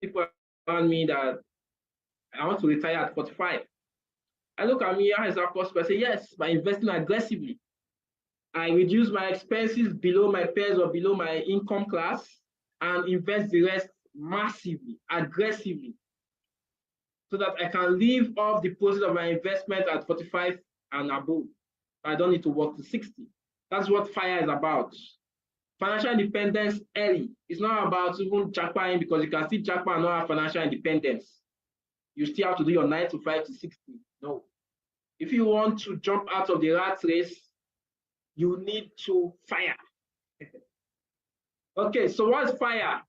people around me that I want to retire at 45. I look at me, how is that possible? I say, yes, by investing aggressively. I reduce my expenses below my peers or below my income class and invest the rest massively, aggressively, so that I can live off the proceeds of my investment at 45 and above. I don't need to work to 60. That's what FIRE is about. Financial independence early. It's not about even jackpotting, because you can still jackpot and not have financial independence. You still have to do your 9 to 5 to 60. No. If you want to jump out of the rat race, you need to FIRE. Okay, so what's FIRE?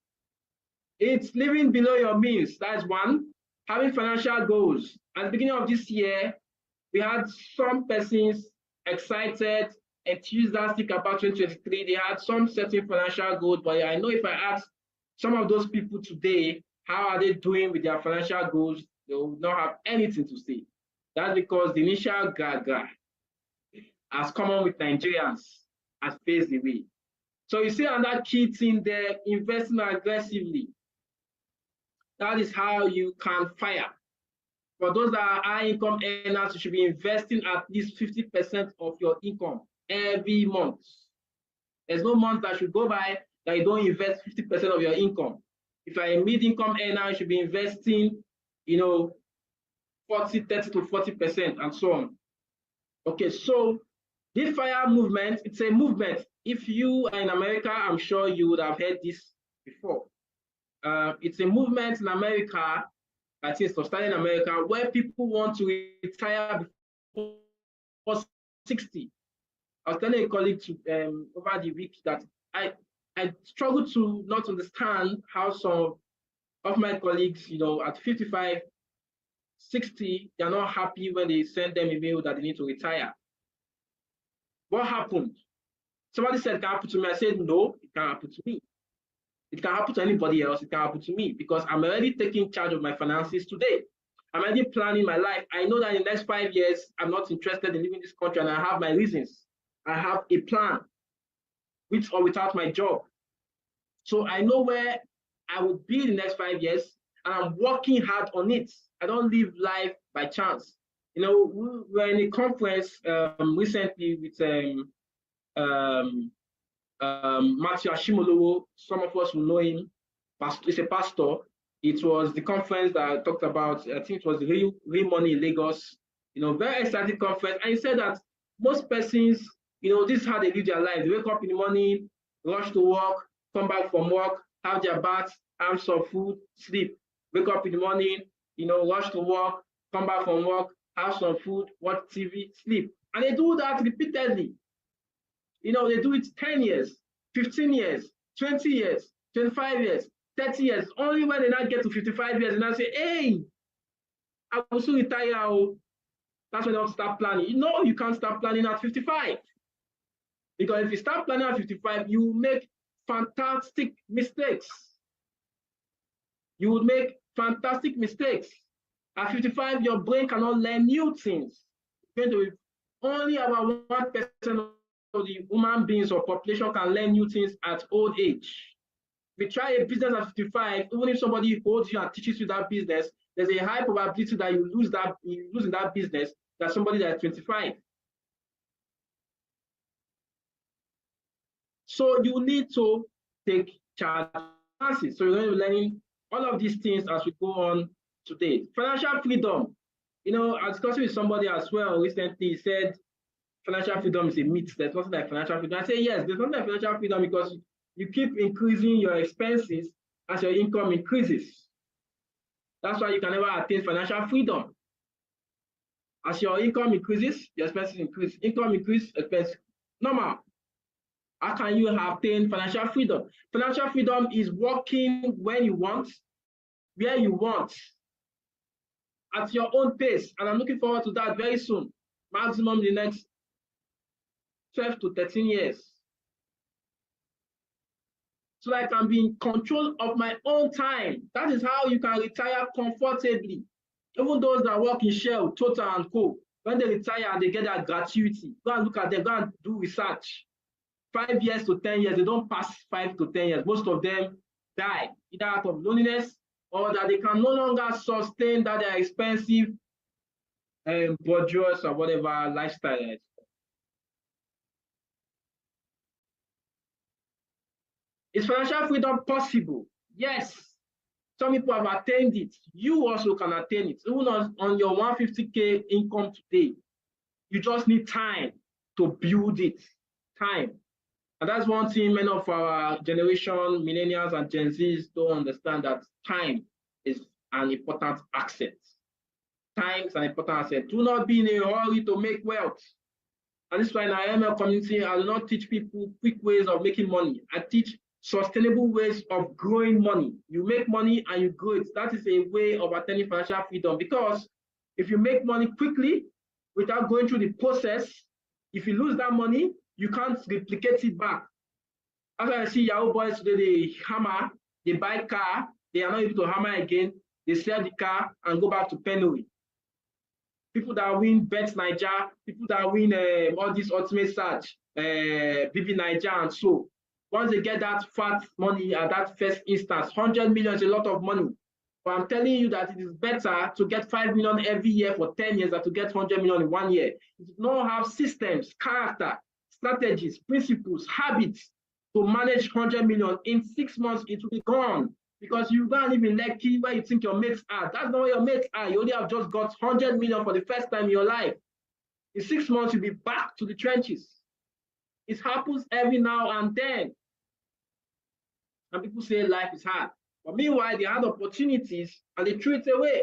It's living below your means. That's one. Having financial goals. At the beginning of this year, we had some persons excited, enthusiastic about 2023. They had some certain financial goals, but I know if I ask some of those people today, how are they doing with their financial goals, they will not have anything to say. That's because the initial gaga, as common with Nigerians, has phased away. So you see another key thing there, investing aggressively. That is how you can FIRE. For those that are high income earners, you should be investing at least 50% of your income every month. There's no month that should go by that you don't invest 50% of your income. If you're a mid-income earner, you should be investing, 30 to 40% and so on. Okay, so this FIRE movement, it's a movement. If you are in America, I'm sure you would have heard this before. It's a movement in America, I think it's starting in America, where people want to retire before 60. I was telling a colleague over the week that I struggle to not understand how some of my colleagues, at 55, 60, they're not happy when they send them a mail that they need to retire. What happened? Somebody said it can happen to me. I said, no, it can't happen to me. It can happen to anybody else. It can happen to me because I'm already taking charge of my finances today. I'm already planning my life. I know that in the next 5 years, I'm not interested in leaving this country, and I have my reasons. I have a plan, with or without my job. So I know where I will be in the next 5 years, and I'm working hard on it. I don't live life by chance. We were in a conference recently with Matthew Ashimolowo. Some of us will know him. He's a pastor. It was the conference that I talked about. I think it was Real Money in Lagos. Very exciting conference. And he said that most persons, this is how they live their life. They wake up in the morning, rush to work, come back from work, have their bath, have some food, sleep. Wake up in the morning, rush to work, come back from work, have some food, watch TV, sleep. And they do that repeatedly. They do it 10 years, 15 years, 20 years, 25 years, 30 years. Only when they now get to 55 years and now say, hey, I will soon retire. That's when they want to start planning. You can't start planning at 55. Because if you start planning at 55, you will make fantastic mistakes. You would make fantastic mistakes. At 55, your brain cannot learn new things. Only about 1% of the human beings or population can learn new things at old age. If you try a business at 55, even if somebody holds you and teaches you that business, there's a high probability that you lose in that business than somebody that's 25. So you need to take charge of finances. So you're going to be learning all of these things as we go on today. Financial freedom. I was discussing with somebody as well recently. He said financial freedom is a myth. There's nothing like financial freedom. I say yes, there's nothing like financial freedom because you keep increasing your expenses as your income increases. That's why you can never attain financial freedom. As your income increases, your expenses increase. Income increase, expense normal. How can you attain financial freedom? Financial freedom is working when you want, where you want, at your own pace. And I'm looking forward to that very soon, maximum the next 12 to 13 years. So that I can be in control of my own time. That is how you can retire comfortably. Even those that work in Shell, Total and Co., when they retire, they get that gratuity. Go and look at them, go and do research. 5 years to 10 years, they don't pass 5 to 10 years. Most of them die, either out of loneliness or that they can no longer sustain that their expensive bourgeois or whatever lifestyle is. Is financial freedom possible? Yes. Some people have attained it. You also can attain it. Even on your 150K income today, you just need time to build it. Time. And that's one thing many of our generation, millennials and Gen Zs don't understand, that time is an important asset. Time is an important asset. Do not be in a hurry to make wealth. And this is why in our ML community, I do not teach people quick ways of making money. I teach sustainable ways of growing money. You make money and you grow it. That is a way of attaining financial freedom, because if you make money quickly without going through the process, if you lose that money, you can't replicate it back. As I see Yahoo boys today, they hammer, they buy car, they are not able to hammer again, they sell the car and go back to penury. People that win Bet Niger, people that win all these ultimate search, BB Niger and so. Once they get that fat money at that first instance, 100 million is a lot of money. But I'm telling you that it is better to get 5 million every year for 10 years than to get 100 million in 1 year. You don't have systems, character, strategies, principles, habits to manage 100 million. In 6 months, it will be gone, because you don't live in Lekki where you think your mates are. That's not where your mates are. You only have just got 100 million for the first time in your life. In 6 months, you'll be back to the trenches. It happens every now and then. And people say life is hard. But meanwhile, they had opportunities and they threw it away.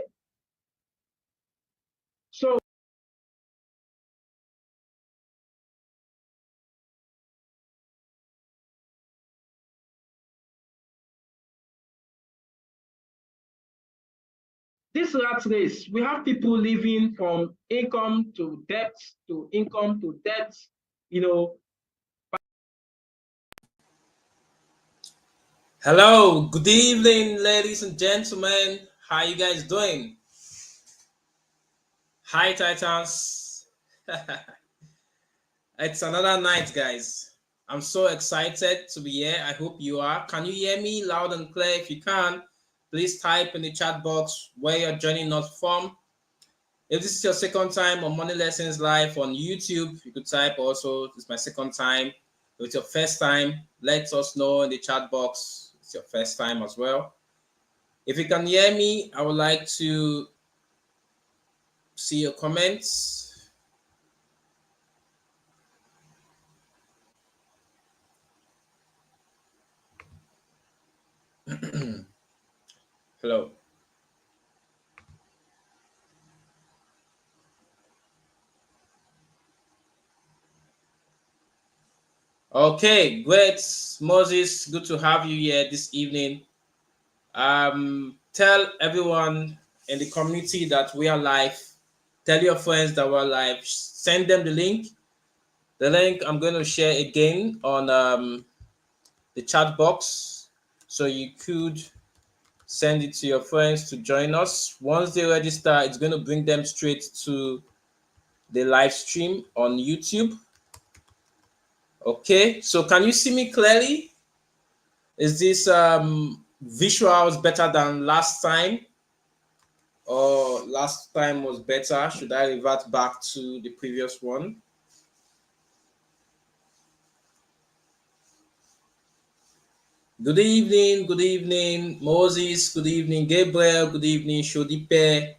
So this rat race, we have people living from income to debt to income to debt, you know. Hello, good evening, ladies and gentlemen. How you guys doing? Hi, Titans. It's another night, guys. I'm so excited to be here. I hope you are. Can you hear me loud and clear? If you can, please type in the chat box where you're joining us from. If this is your second time on Money Lessons Live on YouTube, you could type also, this is my second time. If it's your first time, let us know in the chat box. It's your first time as well. If you can hear me, I would like to see your comments. Hello. Okay, great. Moses, good to have you here this evening. Tell everyone in the community that we are live. Tell your friends that we're live. Send them the link. The link I'm going to share again on the chat box, so you could send it to your friends to join us. Once they register, it's going to bring them straight to the live stream on YouTube. Okay, so can you see me clearly? Is this visuals better than last time? Or last time was better? Should I revert back to the previous one? Good evening, Moses, good evening, Gabriel, good evening, Shodipe,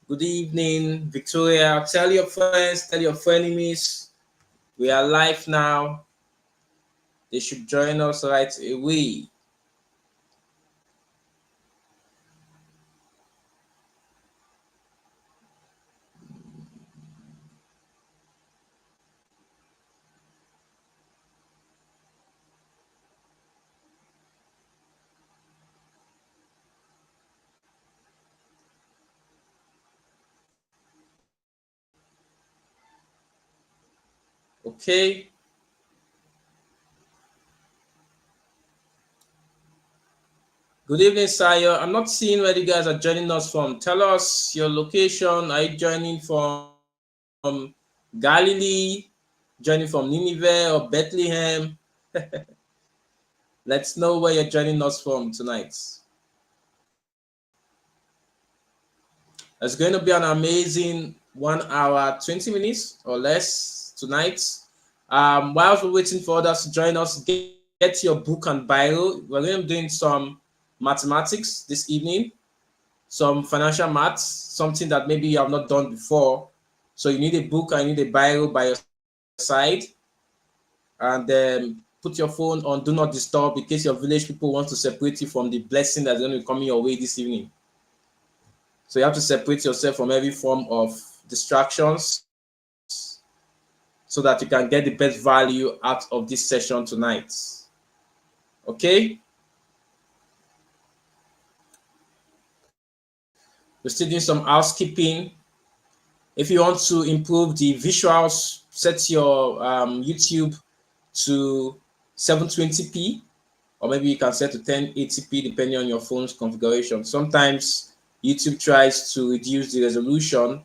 good evening, Victoria. Tell your friends, tell your frenemies, we are live now. They should join us right away. Okay. Good evening, Sayo. I'm not seeing where you guys are joining us from. Tell us your location. Are you joining from Galilee, joining from Nineveh or Bethlehem? Let's know where you're joining us from tonight. It's going to be an amazing 1 hour, 20 minutes or less tonight. Whilst we're waiting for others to join us, get your book and bio. We're going to be doing some mathematics this evening, some financial maths, something that maybe you have not done before. So you need a book and you need a bio by your side. And put your phone on do not disturb in case your village people want to separate you from the blessing that's going to be coming your way this evening. So you have to separate yourself from every form of distractions so that you can get the best value out of this session tonight. Okay? We're still doing some housekeeping. If you want to improve the visuals, set your YouTube to 720p, or maybe you can set to 1080p depending on your phone's configuration. Sometimes YouTube tries to reduce the resolution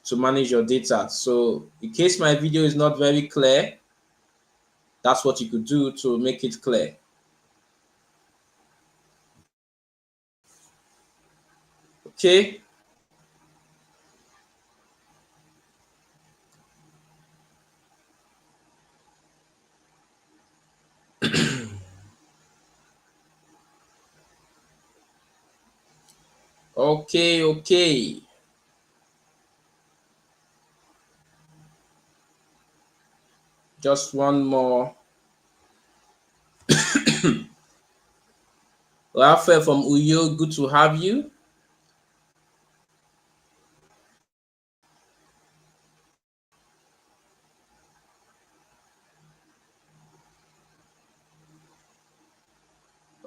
to manage your data. So in case my video is not very clear, that's what you could do to make it clear. Okay. Okay. Just one more. Raphael from Uyo, good to have you.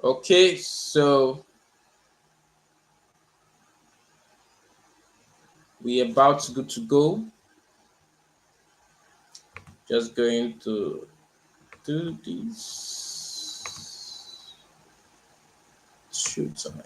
Okay, so we're about to good to go. Just going to do this. Shoot something.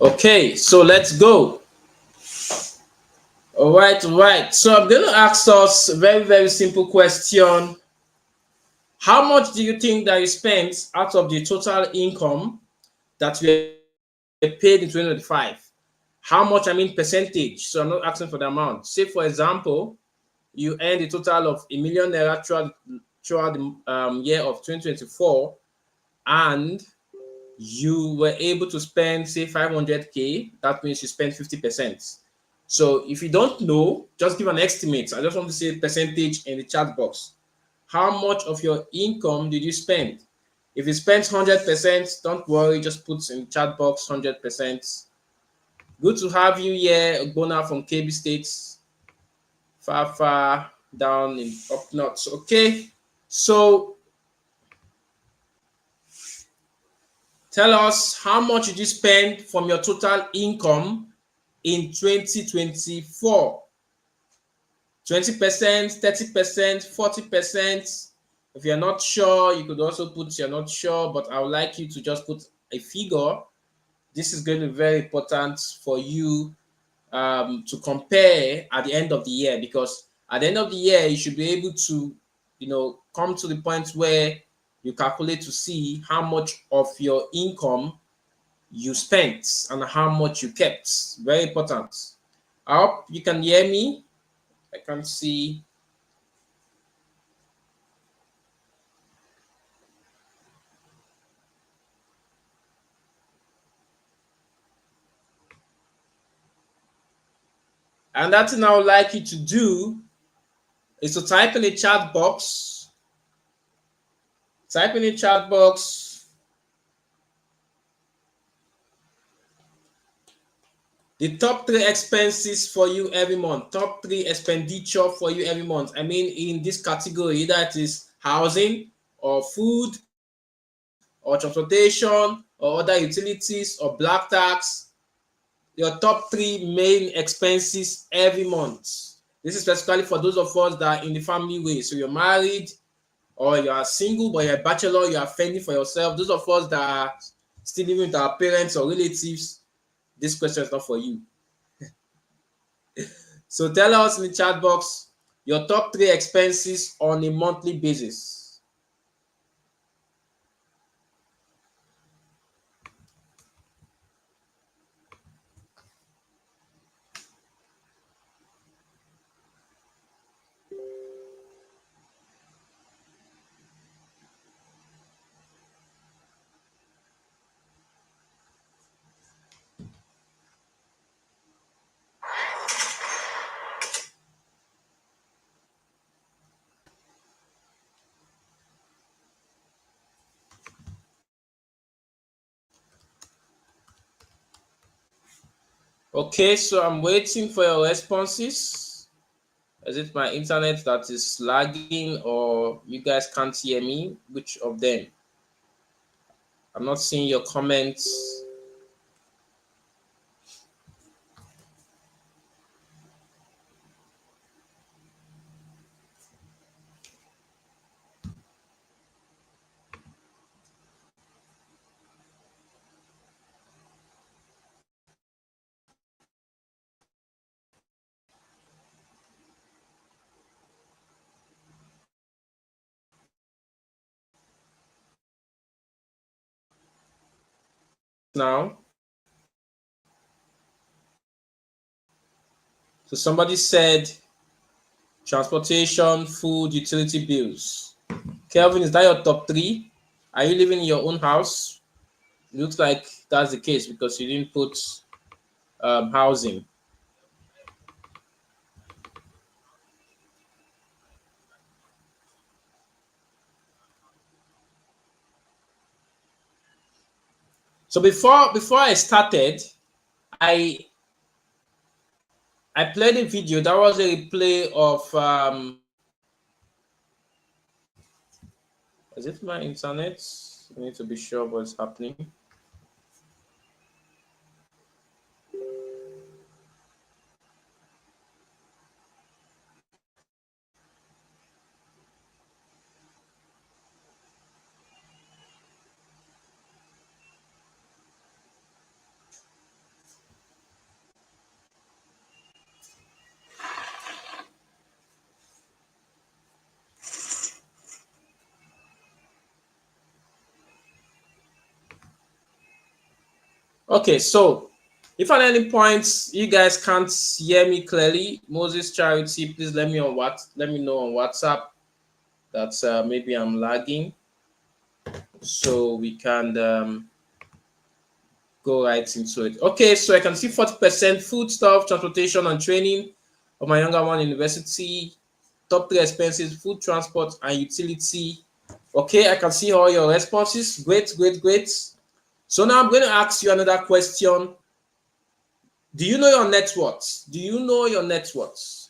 Okay, so let's go. All right. So I'm going to ask us a very, very simple question. How much do you think that you spent out of the total income that you paid in 2025? How much, I mean percentage. So I'm not asking for the amount. Say, for example, you earned a total of ₦1 million throughout the year of 2024, and you were able to spend, say, 500K. That means you spent 50%. So if you don't know, just give an estimate. I just want to say percentage in the chat box. How much of your income did you spend? If you spent 100%, don't worry, just put in the chat box 100%. Good to have you here, Ogbona from KB States, far down in up north. Okay, so tell us, how much did you spend from your total income in 2024? 20%, 30%, 40%. If you're not sure, you could also put you're not sure, but I would like you to just put a figure. This is going to be very important for you to compare at the end of the year, because at the end of the year, you should be able to, come to the point where you calculate to see how much of your income you spent and how much you kept. Very important. I hope you can hear me. I can see. And that thing I would like you to do is to type in the chat box. Type in the chat box The top 3 expenses for you every month. Top 3 expenditure for you every month. I mean, in this category, either it is housing or food or transportation or other utilities or black tax. Your top 3 main expenses every month. This is specifically for those of us that are in the family way. So you're married or you are single, but you're a bachelor, you are fending for yourself. Those of us that are still living with our parents or relatives, this question is not for you. So tell us in the chat box your top 3 expenses on a monthly basis. Okay, so I'm waiting for your responses. Is it my internet that is lagging or you guys can't hear me? Which of them? I'm not seeing your comments. Now, so somebody said transportation, food, utility bills. Kelvin, is that your top 3? Are you living in your own house? It looks like that's the case because you didn't put housing. So before I started, I played a video. That was a replay of is it my internet? I need to be sure what's happening. Okay, so if at any point you guys can't hear me clearly, Moses Charity, please let me know on WhatsApp that maybe I'm lagging, so we can go right into it. Okay, so I can see 40% food stuff, transportation and training of my younger one university. Top 3 expenses: food, transport, and utility. Okay, I can see all your responses. Great, great, great. So now I'm going to ask you another question. Do you know your net worth? Do you know your net worth?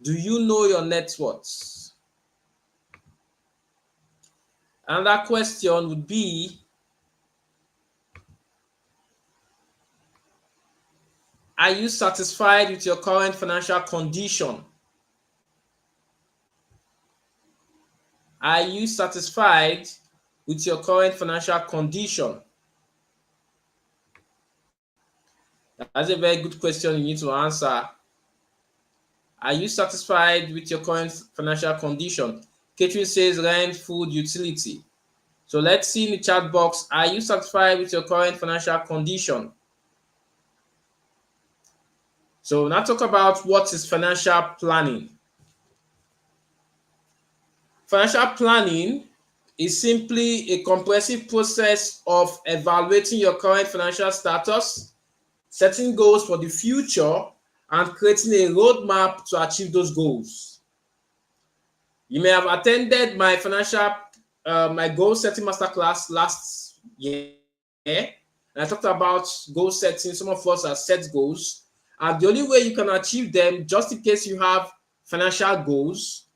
Do you know your net worth? Another question would be, are you satisfied with your current financial condition? Are you satisfied with your current financial condition? That's a very good question you need to answer. Are you satisfied with your current financial condition? Catherine says rent, food, utility. So let's see in the chat box, are you satisfied with your current financial condition? So now talk about what is financial planning. Financial planning is simply a comprehensive process of evaluating your current financial status, setting goals for the future, and creating a roadmap to achieve those goals. You may have attended my financial, my goal setting masterclass last year, And I talked about goal setting. Some of us have set goals. And the only way you can achieve them, just in case you have financial goals,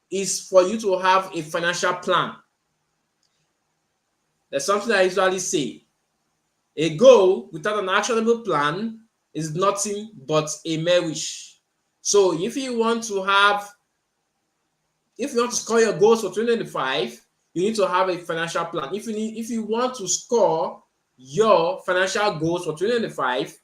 is for you to have a financial plan. There's something I usually say. A goal without an actionable plan is nothing but a mere wish. So if you want to score your goals for 2025, you need to have a financial plan. If you want to score your financial goals for 2025,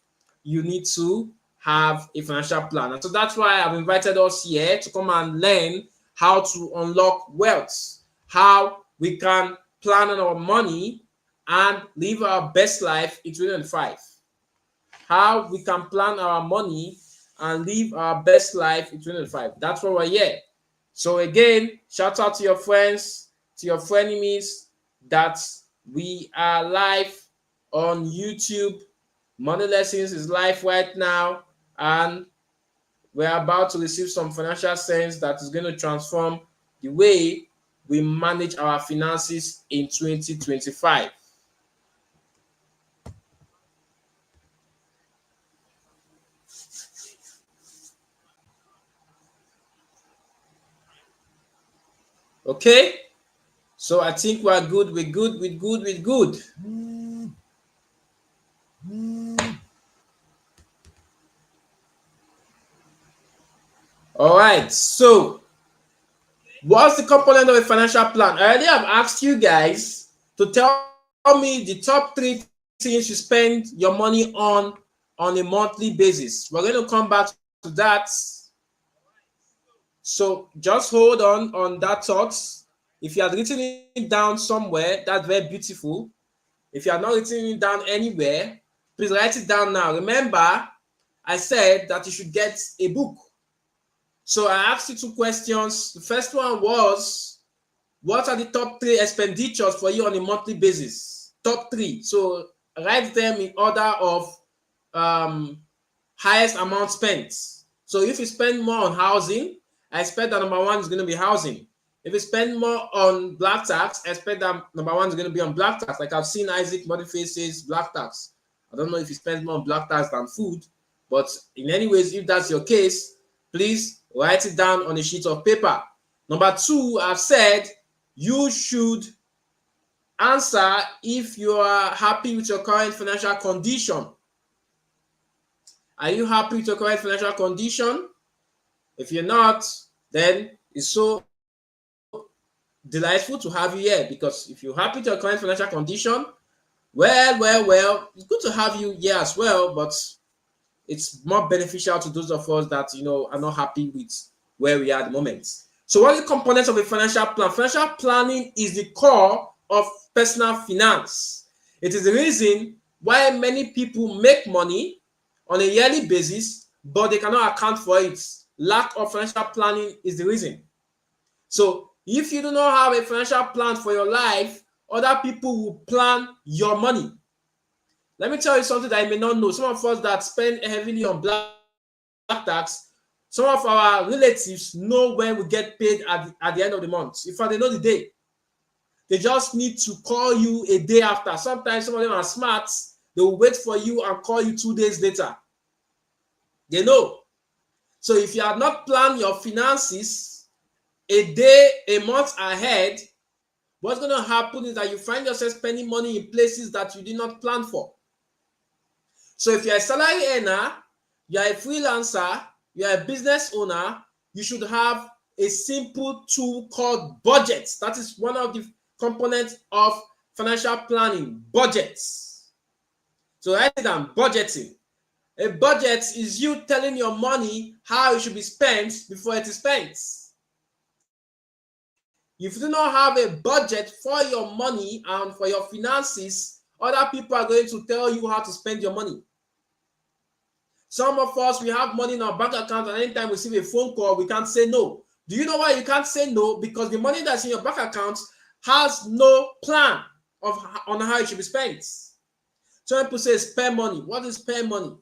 you need to have a financial plan. And so that's why I've invited us here to come and learn how to unlock wealth, how we can plan on our money and live our best life in 2025. How we can plan our money and live our best life in 2025. That's why we're here. So again, shout out to your friends, to your frenemies, that we are live on YouTube. Money Lessons is live right now, and we're about to receive some financial sense that is going to transform the way we manage our finances in 2025. Okay, so I think we're good. We're good. All right, so what's the component of a financial plan? I already have asked you guys to tell me the top 3 things you spend your money on a monthly basis. We're going to come back to that. So just hold on that thought. If you had written it down somewhere, that's very beautiful. If you are not written it down anywhere, please write it down now. Remember, I said that you should get a book. So I asked you 2 questions. The first one was, what are the top 3 expenditures for you on a monthly basis? Top 3. So write them in order of highest amount spent. So if you spend more on housing, I expect that number 1 is going to be housing. If you spend more on black tax, I expect that number 1 is going to be on black tax. Like I've seen Isaac Modiface says black tax. I don't know if he spends more on black tax than food, but in any ways, if that's your case, please write it down on a sheet of paper. Number 2, I've said you should answer if you are happy with your current financial condition. Are you happy with your current financial condition? If you're not, then it's so delightful to have you here, because if you're happy with your current financial condition, well, it's good to have you here as well, but it's more beneficial to those of us that, are not happy with where we are at the moment. So what are the components of a financial plan? Financial planning is the core of personal finance. It is the reason why many people make money on a yearly basis, but they cannot account for it. Lack of financial planning is the reason. So if you do not have a financial plan for your life, other people will plan your money. Let me tell you something that you may not know. Some of us that spend heavily on black tax, some of our relatives know when we get paid at the end of the month. In fact, they know the day. They just need to call you a day after. Sometimes some of them are smart. They will wait for you and call you 2 days later. They know. So if you have not planned your finances a day, a month ahead, what's going to happen is that you find yourself spending money in places that you did not plan for. So if you're a salary earner, you're a freelancer, you're a business owner, you should have a simple tool called budgets. That is one of the components of financial planning, budgets. So write it down, budgeting. A budget is you telling your money how it should be spent before it is spent. If you do not have a budget for your money and for your finances, other people are going to tell you how to spend your money. Some of us, we have money in our bank account, and anytime we receive a phone call, we can't say no. Do you know why you can't say no? Because the money that's in your bank account has no plan on how it should be spent. Some people say spare money. What is spare money?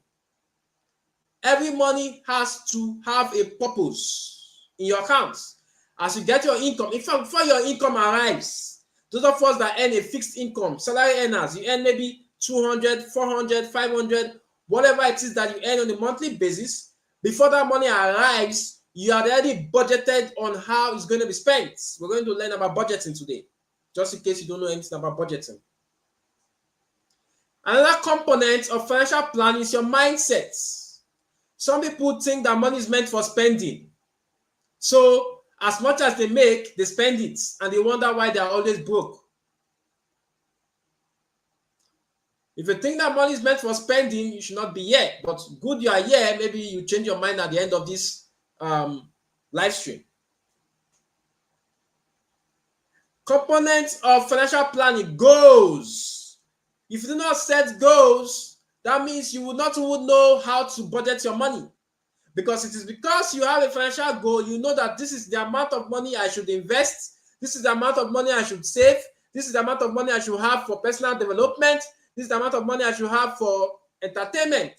Every money has to have a purpose in your account. As you get your income, in fact, before your income arrives, those of us that earn a fixed income, salary earners, you earn maybe 200, 400, 500, whatever it is that you earn on a monthly basis, before that money arrives, you are already budgeted on how it's going to be spent. We're going to learn about budgeting today, just in case you don't know anything about budgeting. Another component of financial planning is your mindset. Some people think that money is meant for spending. So as much as they make, they spend it, and they wonder why they are always broke. If you think that money is meant for spending, you should not be here. But good you are here, maybe you change your mind at the end of this live stream. Components of financial planning: goals. If you do not set goals, that means you will not know how to budget your money. Because it is because you have a financial goal, you know that this is the amount of money I should invest, this is the amount of money I should save, this is the amount of money I should have for personal development, this is the amount of money I should have for entertainment,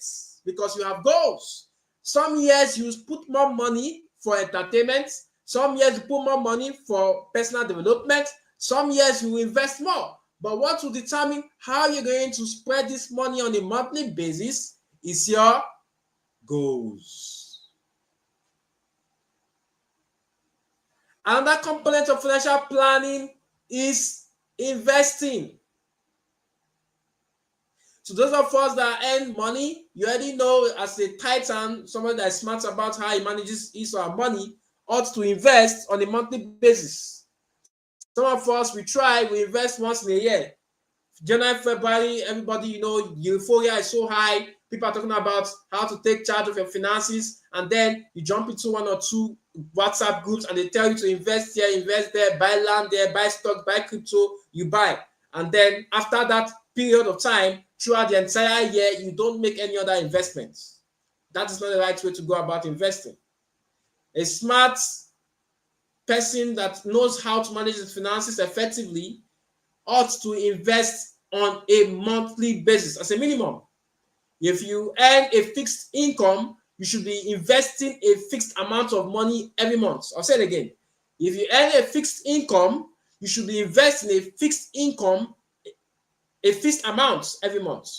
because you have goals. Some years you put more money for entertainment, some years you put more money for personal development, some years you invest more. But what will determine how you're going to spread this money on a monthly basis is your goals. Another component of financial planning is investing. So those of us that earn money, you already know as a titan, someone that is smart about how he manages his or her money, ought to invest on a monthly basis. Some of us, we invest once in a year. January, February, everybody, euphoria is so high. People are talking about how to take charge of your finances, and then you jump into one or two WhatsApp groups and they tell you to invest here, invest there, buy land there, buy stock, buy crypto, you buy. And then after that period of time, throughout the entire year, you don't make any other investments. That is not the right way to go about investing. A smart person that knows how to manage his finances effectively ought to invest on a monthly basis as a minimum. If you earn a fixed income, you should be investing a fixed amount of money every month. I'll say it again. If you earn a fixed income, you should be investing a fixed income, a fixed amount every month.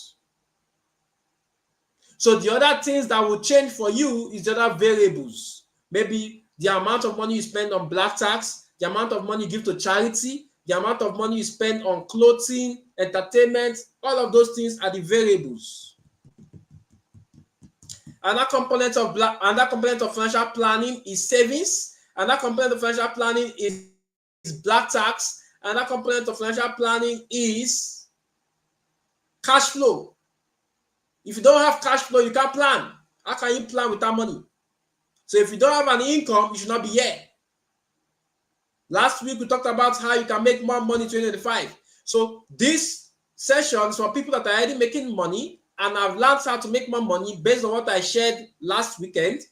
So the other things that will change for you is the other variables. Maybe the amount of money you spend on black tax, the amount of money you give to charity, the amount of money you spend on clothing, entertainment, all of those things are the variables. Another component of financial planning is savings. Another component of financial planning is black tax. Another component of financial planning is cash flow. If you don't have cash flow, you can't plan. How can you plan without money? So if you don't have an income, you should not be here. Last week, we talked about how you can make more money in 2025. So this session is for people that are already making money and have learned how to make more money based on what I shared last weekend.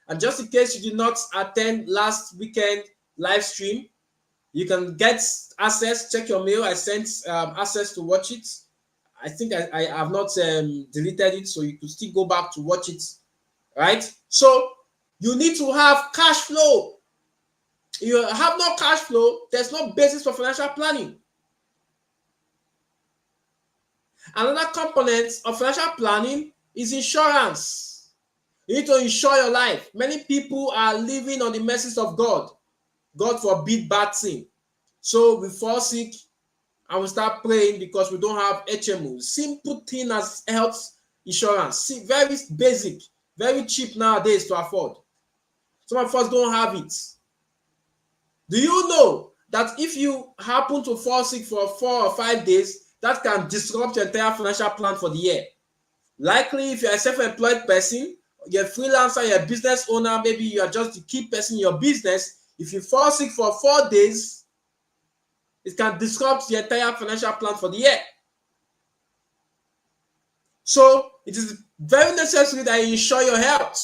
And just in case you did not attend last weekend live stream, you can get access, check your mail. I sent access to watch it. I think I have not deleted it, so you could still go back to watch it, right? So you need to have cash flow. If you have no cash flow, there's no basis for financial planning. Another component of financial planning is insurance. You need to insure your life. Many people are living on the mercies of God. God forbid bad thing. So we fall sick and we start praying because we don't have HMO. Simple thing as health insurance. Very basic, very cheap nowadays to afford. Some of us don't have it. Do you know that if you happen to fall sick for 4 or 5 days, that can disrupt your entire financial plan for the year? Likely, if you're a self-employed person, you're a freelancer, you're a business owner, maybe you are just the key person in your business. If you fall sick for 4 days, it can disrupt the entire financial plan for the year. So it is very necessary that you insure your health,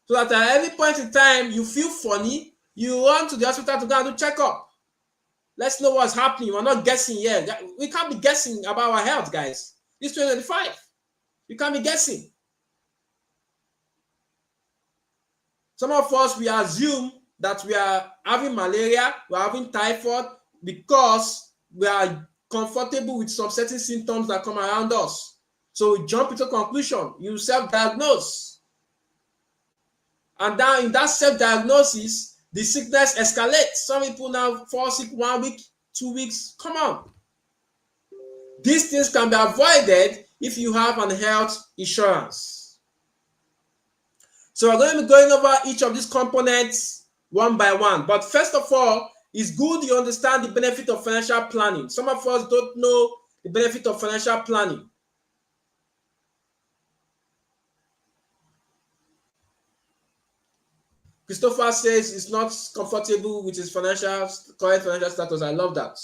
so that at every point in time you feel funny, you run to the hospital to go and do checkup. Let's know what's happening. We're not guessing here. We can't be guessing about our health, guys. It's 2025. You can't be guessing. Some of us, we assume that we are having malaria, we're having typhoid because we are comfortable with some certain symptoms that come around us. So we jump into conclusion. You self-diagnose. And now in that self-diagnosis, the sickness escalates. Some people now fall sick 1 week, 2 weeks. Come on. These things can be avoided if you have an health insurance. So we're going to be going over each of these components one by one. But first of all, it's good you understand the benefit of financial planning. Some of us don't know the benefit of financial planning. Christopher says he's not comfortable with his current financial status. I love that.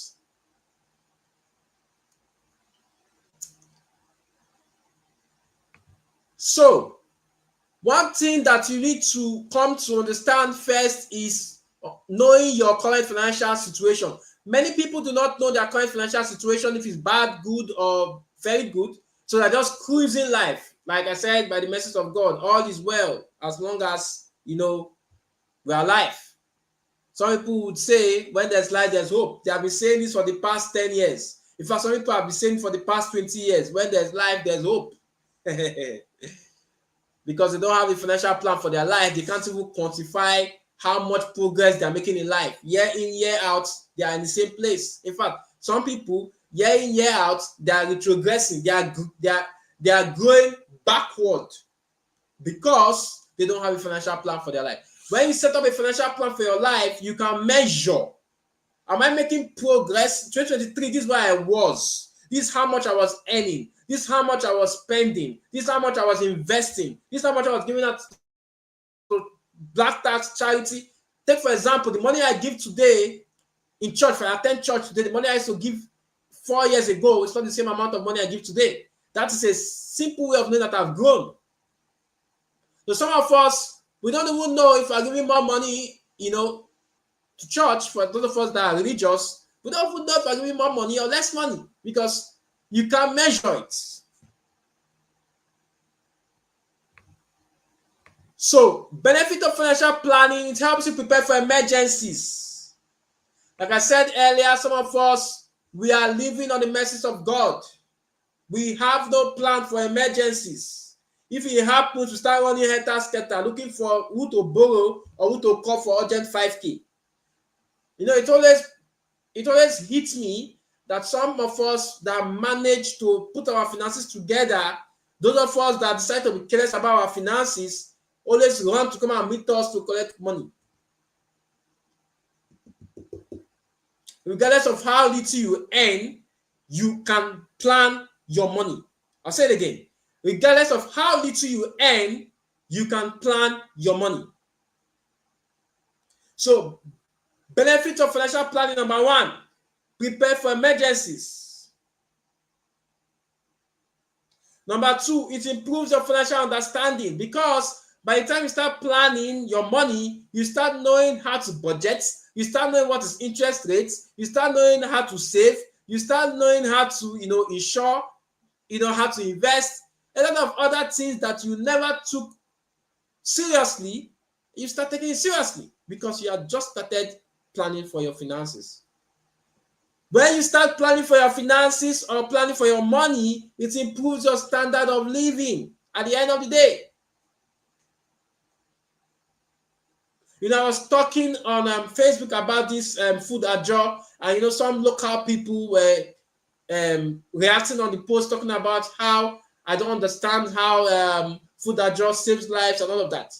So, one thing that you need to come to understand first is knowing your current financial situation. Many people do not know their current financial situation, if it's bad, good, or very good. So they're just cruising life. Like I said, by the message of God, all is well as long as, we are alive. Some people would say, when there's life, there's hope. They have been saying this for the past 10 years. In fact, some people have been saying for the past 20 years, when there's life, there's hope. Because they don't have a financial plan for their life, they can't even quantify how much progress they're making in life. Year in, year out, they are in the same place. In fact, some people, year in, year out, they are retrogressing. They are going backward because they don't have a financial plan for their life. When you set up a financial plan for your life, you can measure. Am I making progress? 2023, this is where I was. This is how much I was earning. This is how much I was spending. This is how much I was investing. This is how much I was giving out to black tax charity. Take, for example, the money I give today in church, if I attend church today, the money I used to give 4 years ago is not the same amount of money I give today. That is a simple way of knowing that I've grown. So some of us, we don't even know if we're giving more money, to church. For those of us that are religious, we don't even know if we're giving more money or less money because you can't measure it. So, benefit of financial planning, it helps you prepare for emergencies. Like I said earlier, some of us, we are living on the mercies of God. We have no plan for emergencies. If it happens, we start running helter-skelter, looking for who to borrow or who to call for urgent 5K. It always hits me that some of us that manage to put our finances together, those of us that decide to be careless about our finances, always run to come and meet us to collect money. Regardless of how little you earn, you can plan your money. I'll say it again. Regardless of how little you earn, you can plan your money. So, benefits of financial planning, number one, prepare for emergencies. Number two, it improves your financial understanding because by the time you start planning your money, you start knowing how to budget, you start knowing what is interest rates, you start knowing how to save, you start knowing how to, insure, how to invest, a lot of other things that you never took seriously, you start taking it seriously because you have just started planning for your finances. When you start planning for your finances or planning for your money, it improves your standard of living at the end of the day. I was talking on Facebook about this food ajo, and some local people were reacting on the post talking about how I don't understand how food ajo saves lives and all of that.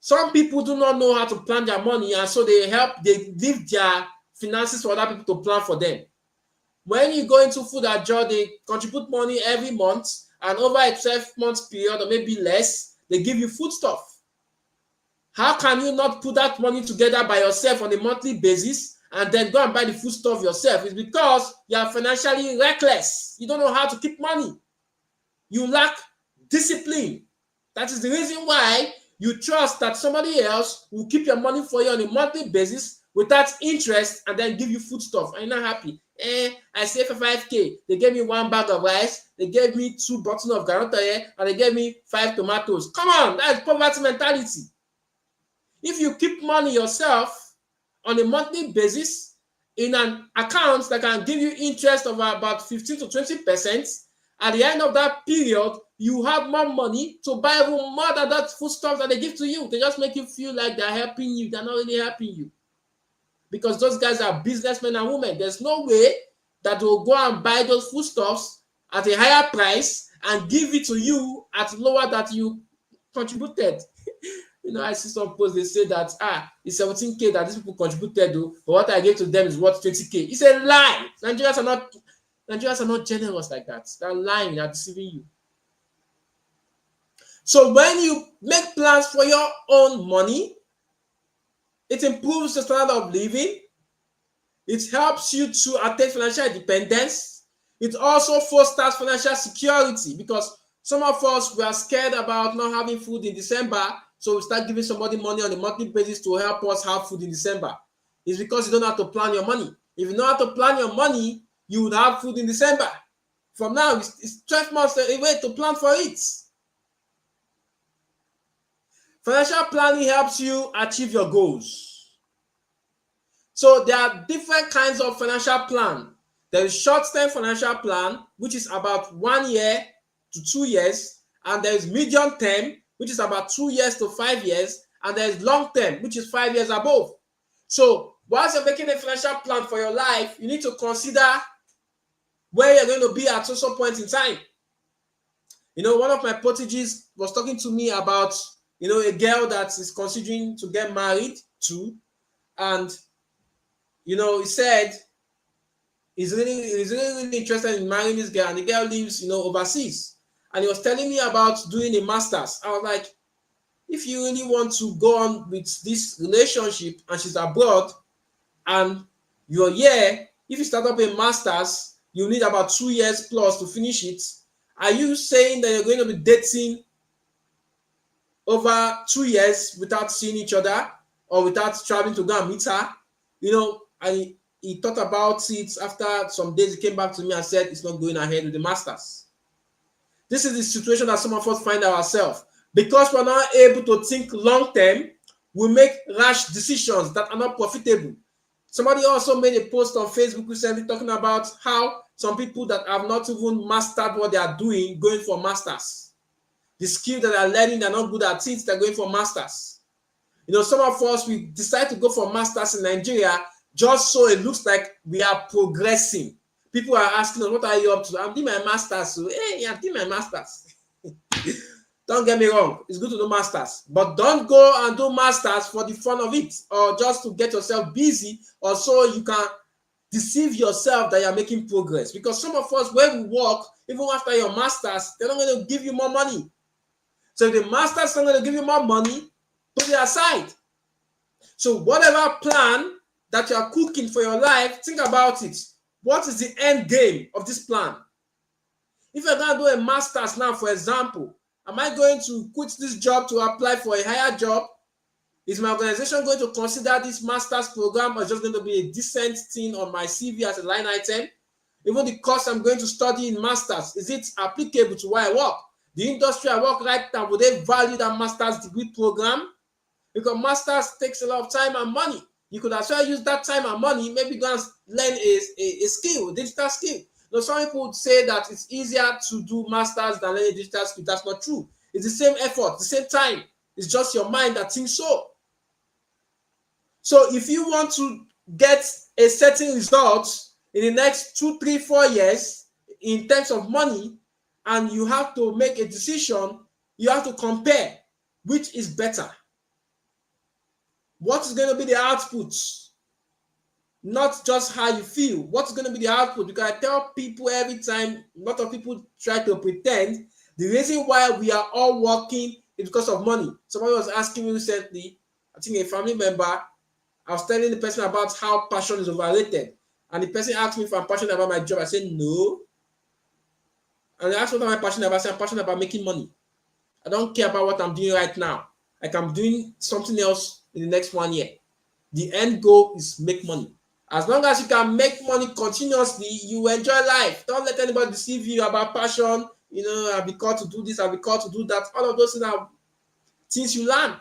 Some people do not know how to plan their money, and so they leave their finances for other people to plan for them. When you go into food ajo, they contribute money every month, and over a 12-month period or maybe less, they give you foodstuff. How can you not put that money together by yourself on a monthly basis and then go and buy the foodstuff yourself? It's because you are financially reckless. You don't know how to keep money. You lack discipline. That is the reason why you trust that somebody else will keep your money for you on a monthly basis without interest and then give you foodstuff. And you're not happy. I saved for 5K. They gave me 1 bag of rice. They gave me 2 bottles of groundnut oil, and they gave me 5 tomatoes. Come on, that is poverty mentality. If you keep money yourself on a monthly basis in an account that can give you interest of about 15 to 20%. At the end of that period, you have more money to buy even more than that foodstuff that they give to you. They just make you feel like they're helping you. They're not really helping you. Because those guys are businessmen and women. There's no way that they'll go and buy those foodstuffs at a higher price and give it to you at lower that you contributed. I see some posts, they say that it's 17K that these people contributed to, but what I gave to them is worth 20K. It's a lie. Nigerians are not generous like that. They're lying, they're deceiving you. So when you make plans for your own money, it improves the standard of living. It helps you to attain financial independence. It also fosters financial security, because some of us, we are scared about not having food in December, so we start giving somebody money on a monthly basis to help us have food in December. It's because you don't know how to plan your money. If you know how to plan your money, you would have food in December. From now, it's 12 months away to plan for it. Financial planning helps you achieve your goals. So there are different kinds of financial plan. There is short-term financial plan, which is about 1 year to 2 years, and there is medium term, which is about 2 years to 5 years, and there is long term, which is 5 years above. So once you're making a financial plan for your life, you need to consider where you're going to be at some point in time. One of my proteges was talking to me about, a girl that is considering to get married to, and, he said he's really interested in marrying this girl, and the girl lives, overseas. And he was telling me about doing a master's. I was like, if you really want to go on with this relationship and she's abroad and you're here, if you start up a master's, you need about 2 years plus to finish it. Are you saying that you're going to be dating over 2 years without seeing each other or without traveling to go and meet her? And he thought about it. After some days, he came back to me and said, it's not going ahead with the master's. This is the situation that some of us find ourselves. Because we're not able to think long term, we make rash decisions that are not profitable. Somebody also made a post on Facebook recently talking about how some people that have not even mastered what they are doing, going for masters. The skill that they're learning, they're not good at it, they're going for masters. Some of us, we decide to go for masters in Nigeria just so it looks like we are progressing. People are asking us, what are you up to? I'm doing my master's. So, hey, I'm doing my master's. Don't get me wrong. It's good to do masters. But don't go and do masters for the fun of it, or just to get yourself busy, or so you can deceive yourself that you're making progress. Because some of us, when we work, even after your masters, they're not going to give you more money. So if the masters are not going to give you more money, put it aside. So whatever plan that you are cooking for your life, think about it. What is the end game of this plan? If you're going to do a master's now, for example, am I going to quit this job to apply for a higher job? Is my organization going to consider this master's program as just going to be a decent thing on my CV as a line item? Even the course I'm going to study in master's, is it applicable to where I work? The industry I work right now, would they value that master's degree program? Because master's takes a lot of time and money. You could as well use that time and money, maybe go and learn a skill, a digital skill. Some people would say that it's easier to do masters than learn a digital skill. That's not true. It's the same effort, the same time. It's just your mind that thinks so. So if you want to get a certain result in the next 2, 3, 4 years in terms of money, and you have to make a decision, you have to compare which is better. What is going to be the output? Not just how you feel. What's going to be the output? Because I tell people every time, a lot of people try to pretend the reason why we are all working is because of money. Somebody was asking me recently, I think a family member, I was telling the person about how passion is overrated. And the person asked me if I'm passionate about my job. I said, no. And they asked what am I passionate about? I said, I'm passionate about making money. I don't care about what I'm doing right now. Like I'm doing something else in the next 1 year. The end goal is make money. As long as you can make money continuously, you enjoy life. Don't let anybody deceive you about passion. I'll be called to do this, I'll be called to do that. All of those things are things you learn.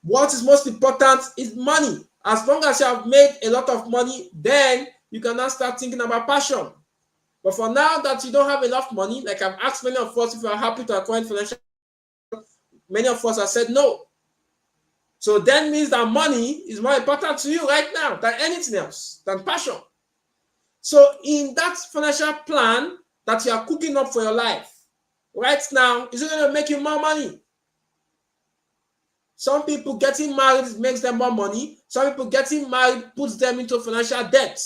What is most important is money. As long as you have made a lot of money, then you can now start thinking about passion. But for now that you don't have enough money, like I've asked many of us if we are happy to acquire financial, many of us have said no. So that means that money is more important to you right now than anything else, than passion. So in that financial plan that you are cooking up for your life, right now, is it going to make you more money? Some people getting married makes them more money. Some people getting married puts them into financial debt.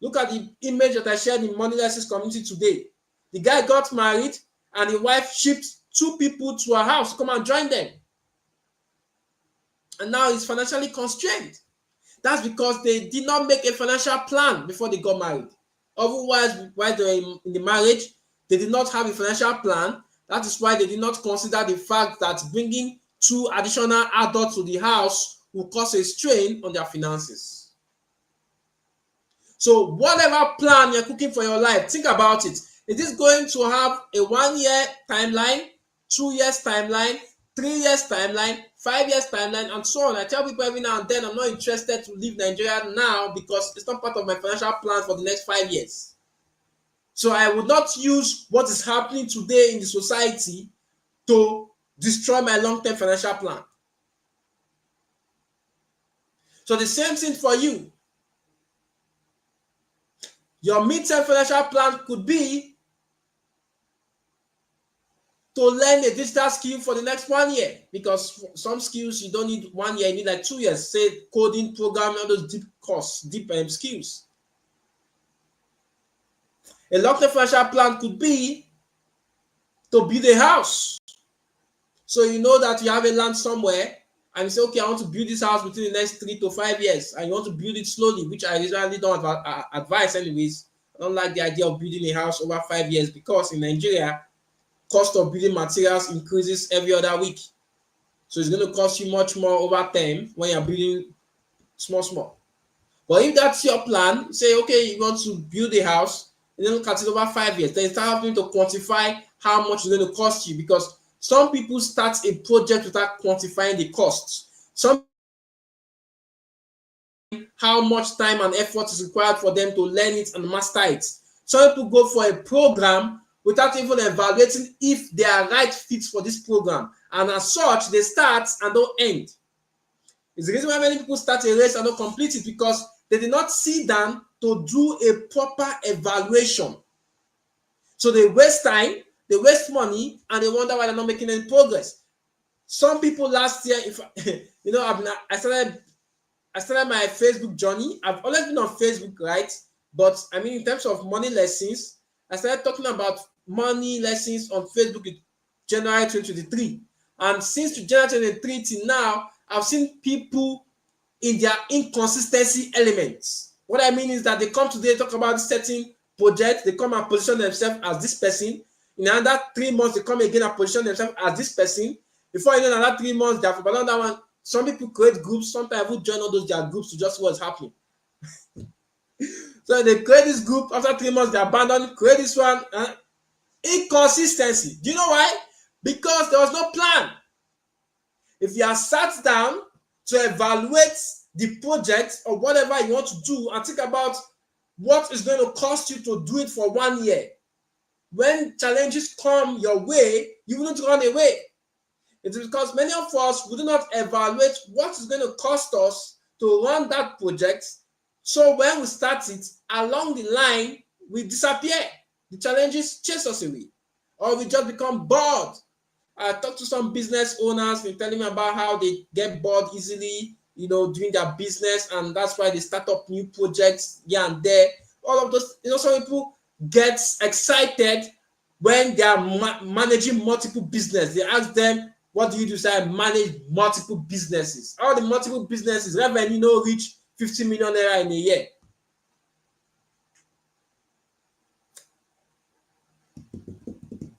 Look at the image that I shared in Money Lessons community today. The guy got married and the wife shipped 2 people to her house to come and join them. And now he's financially constrained. That's because they did not make a financial plan before they got married. Otherwise, while they were in the marriage, they did not have a financial plan. That is why they did not consider the fact that bringing 2 additional adults to the house will cause a strain on their finances. So whatever plan you're cooking for your life, think about it. Is this going to have a 1-year timeline, 2 years timeline, 3 years timeline, 5 years timeline, and so on? I tell people every now and then I'm not interested to leave Nigeria now because it's not part of my financial plan for the next 5 years. So I would not use what is happening today in the society to destroy my long-term financial plan. So the same thing for you. Your mid-term financial plan could be to learn a digital skill for the next 1 year, because some skills you don't need 1 year, you need like 2 years. Say coding, programming, all those deep courses, deep skills. A long-term financial plan could be to build a house. So you know that you have a land somewhere and you say, okay, I want to build this house within the next 3 to 5 years, and you want to build it slowly, which I usually don't advise anyways. I don't like the idea of building a house over 5 years because in Nigeria, cost of building materials increases every other week. So it's going to cost you much more over time when you're building small. But if that's your plan, say, okay, you want to build a house, and then look at it over 5 years, then start having to quantify how much it's going to cost you, because some people start a project without quantifying the costs. Some how much time and effort is required for them to learn it and master it. Some people go for a program without even evaluating if they are right fits for this program. And as such, they start and don't end. It's the reason why many people start a race and don't complete it, because they did not sit down to do a proper evaluation. So they waste time, they waste money, and they wonder why they're not making any progress. Some people last year, I started my Facebook journey. I've always been on Facebook, right? But I mean, in terms of money lessons, I started talking about money lessons on Facebook in January 2023. And since January 2023 till now, I've seen people in their inconsistency elements. What I mean is that they come today, talk about certain project, they come and position themselves as this person. In another 3 months, they come again and position themselves as this person. Before you know, another 3 months, they have abandoned that one. Some people create groups. Sometimes we join all those their groups to just see what's happening. So they create this group. After 3 months, they abandon, create this one. Inconsistency. Do you know why? Because there was no plan. If you are sat down to evaluate the project or whatever you want to do and think about what is going to cost you to do it for 1 year, when challenges come your way, you wouldn't run away. It's because many of us would not evaluate what is going to cost us to run that project. So when we start it, along the line, we disappear. The challenges chase us away, or we just become bored. I talked to some business owners, they're telling me about how they get bored easily, doing their business, and that's why they start up new projects here and there. All of those, some people get excited when they are managing multiple businesses. They ask them, what do you do? Say, I manage multiple businesses. All the multiple businesses, revenue reach 50 million naira in a year.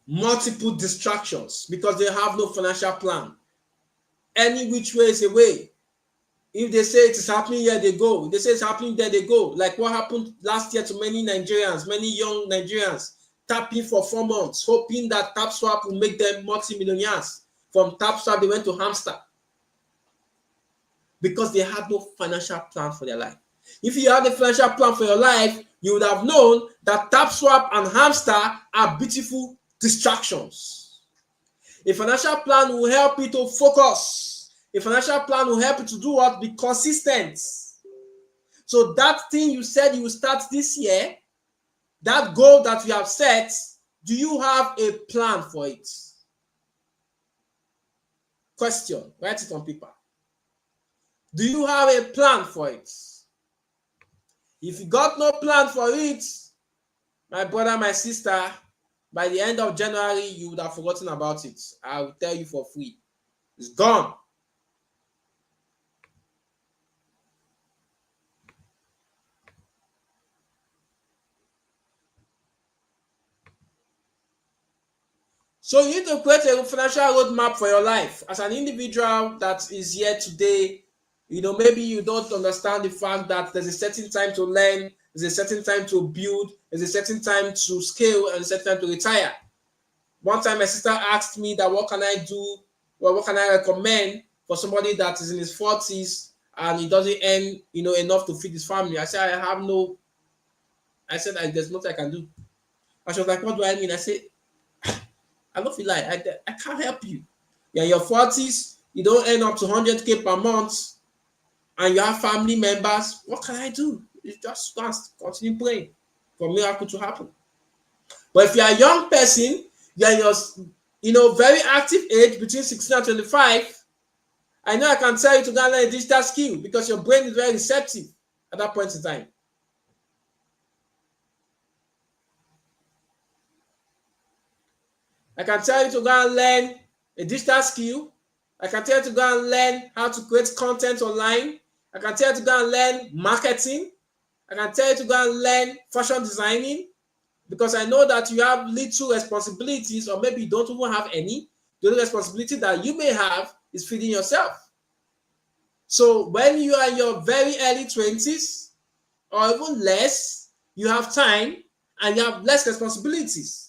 Multiple distractions because they have no financial plan. Any which way is a way. If they say it is happening here, they go. If they say it's happening there, they go. Like what happened last year to many Nigerians, many young Nigerians, tapping for 4 months, hoping that TapSwap will make them multi-millionaires. From TapSwap, they went to Hamster. because they had no financial plan for their life. If you had a financial plan for your life, you would have known that TapSwap and Hamster are beautiful distractions. A financial plan will help you to focus. A financial plan will help you to do what? Be consistent. So that thing you said you will start this year, that goal that you have set, do you have a plan for it? Question. Write it on paper. Do you have a plan for it? If you got no plan for it, my brother, my sister, by the end of January, you would have forgotten about it. I will tell you for free. It's gone. So you need to create a financial roadmap for your life. As an individual that is here today, maybe you don't understand the fact that there's a certain time to learn, there's a certain time to build, there's a certain time to scale, and a certain time to retire. One time my sister asked me that what can I do, well, what can I recommend for somebody that is in his 40s and he doesn't earn, enough to feed his family. I said, there's nothing I can do. And she was like, what do I mean? I said, I don't feel like I can't help you. You're in your 40s, you don't earn up to 100K per month, and you have family members. What can I do? You just continue praying for a miracle to happen. But if you're a young person, you're in your very active age between 16 and 25, I know I can tell you to go and learn a digital skill because your brain is very receptive at that point in time. I can tell you to go and learn a digital skill. I can tell you to go and learn how to create content online. I can tell you to go and learn marketing. I can tell you to go and learn fashion designing, because I know that you have little responsibilities, or maybe you don't even have any. The only responsibility that you may have is feeding yourself. So when you are in your very early 20s or even less, you have time and you have less responsibilities.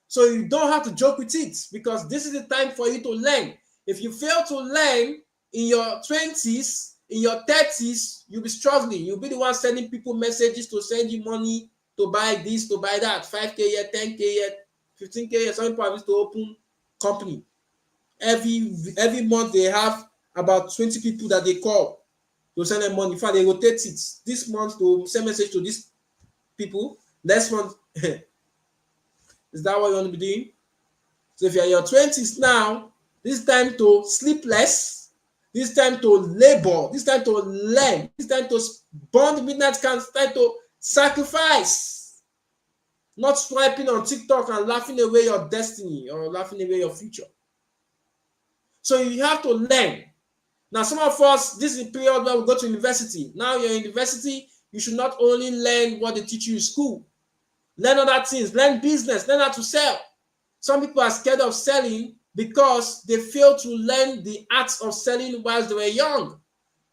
So you don't have to joke with it, because this is the time for you to learn. If you fail to learn in your 20s, in your 30s, you'll be struggling. You'll be the one sending people messages to send you money to buy this, to buy that, 5K here, 10K here, 15K here. Some people have to open company. Every month they have about 20 people that they call to send them money. In fact, they rotate it. This month to send message to these people. Next month, is that what you want to be doing? So if you're in your 20s now, this time to sleep less, this time to labor, this time to learn, this time to burn the midnight candle, time to sacrifice, not swiping on TikTok and laughing away your destiny or laughing away your future. So you have to learn. Now, some of us, this is the period where we go to university. Now you're in university, you should not only learn what they teach you in school, learn other things, learn business, learn how to sell. Some people are scared of selling because they fail to learn the art of selling whilst they were young.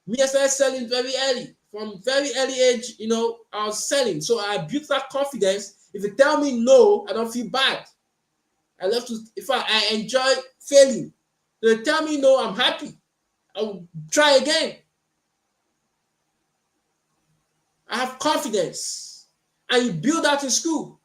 Me, I started selling very early. From very early age, I was selling. So I built that confidence. If you tell me no, I don't feel bad. I love to, in fact, I enjoy failing. If they tell me no, I'm happy. I'll try again. I have confidence. And you build that in school.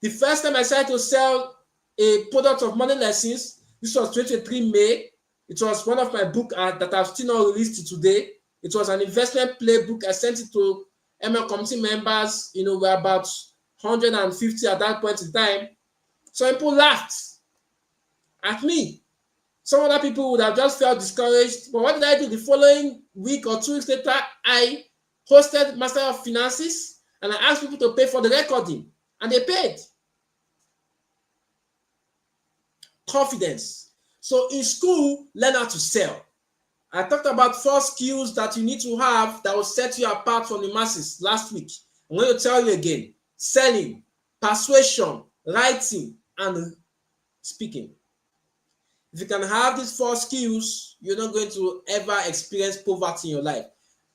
The first time I started to sell a product of money lessons, this was 2023 May. It was one of my books that I've still not released today. It was an investment playbook. I sent it to ML committee members. We're about 150 at that point in time. Some people laughed at me. Some other people would have just felt discouraged. But what did I do? The following week or 2 weeks later, I hosted Master of Finances and I asked people to pay for the recording, and they paid. Confidence. So in school, learn how to sell. I talked about 4 skills that you need to have that will set you apart from the masses last week. I'm going to tell you again: selling, persuasion, writing, and speaking. If you can have these 4 skills, you're not going to ever experience poverty in your life.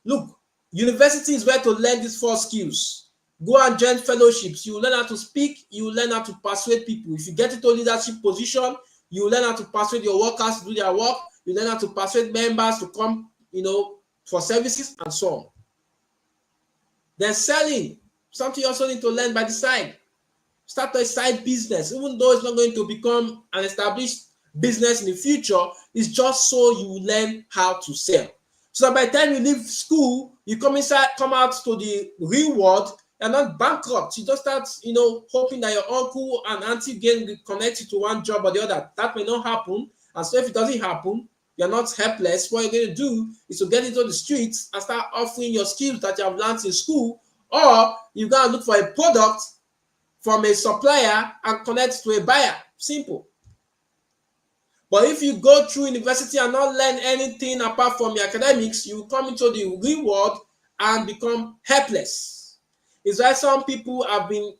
Look, university is where to learn these 4 skills. Go and join fellowships. You will learn how to speak. You will learn how to persuade people. If you get into a leadership position, you will learn how to persuade your workers to do their work. You learn how to persuade members to come for services and so on. Then selling, something you also need to learn by the side. Start a side business, even though it's not going to become an established business in the future. It's just so you learn how to sell. So that by the time you leave school, you come out to the real world, you're not bankrupt. You just start, hoping that your uncle and auntie get connected to one job or the other. That may not happen. And so if it doesn't happen, you're not helpless. What you're going to do is to get into the streets and start offering your skills that you have learned in school, or you got to look for a product from a supplier and connect to a buyer. Simple. But if you go through university and not learn anything apart from your academics, you come into the real world and become helpless. It's why some people have been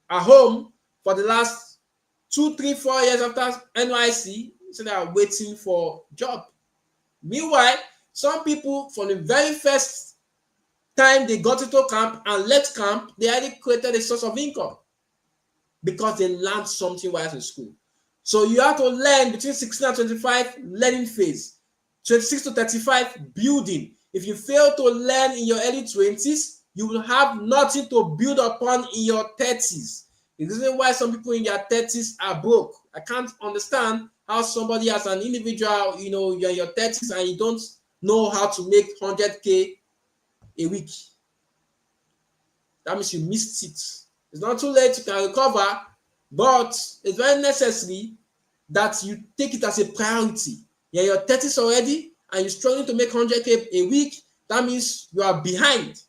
at home for the last 2, 3, 4 years after NYSC, so they are waiting for a job. Meanwhile, some people from the very first time they got into camp and left camp, they already created a source of income because they learned something while in school. So you have to learn between 16 and 25, learning phase, 26 to 35, building. If you fail to learn in your early 20s, you will have nothing to build upon in your 30s. The reason why some people in their 30s are broke. I can't understand how somebody as an individual, you're in your 30s and you don't know how to make 100K a week. That means you missed it. It's not too late, you can recover, but it's very necessary that you take it as a priority. You're in your 30s already and you're struggling to make 100K a week. That means you are behind.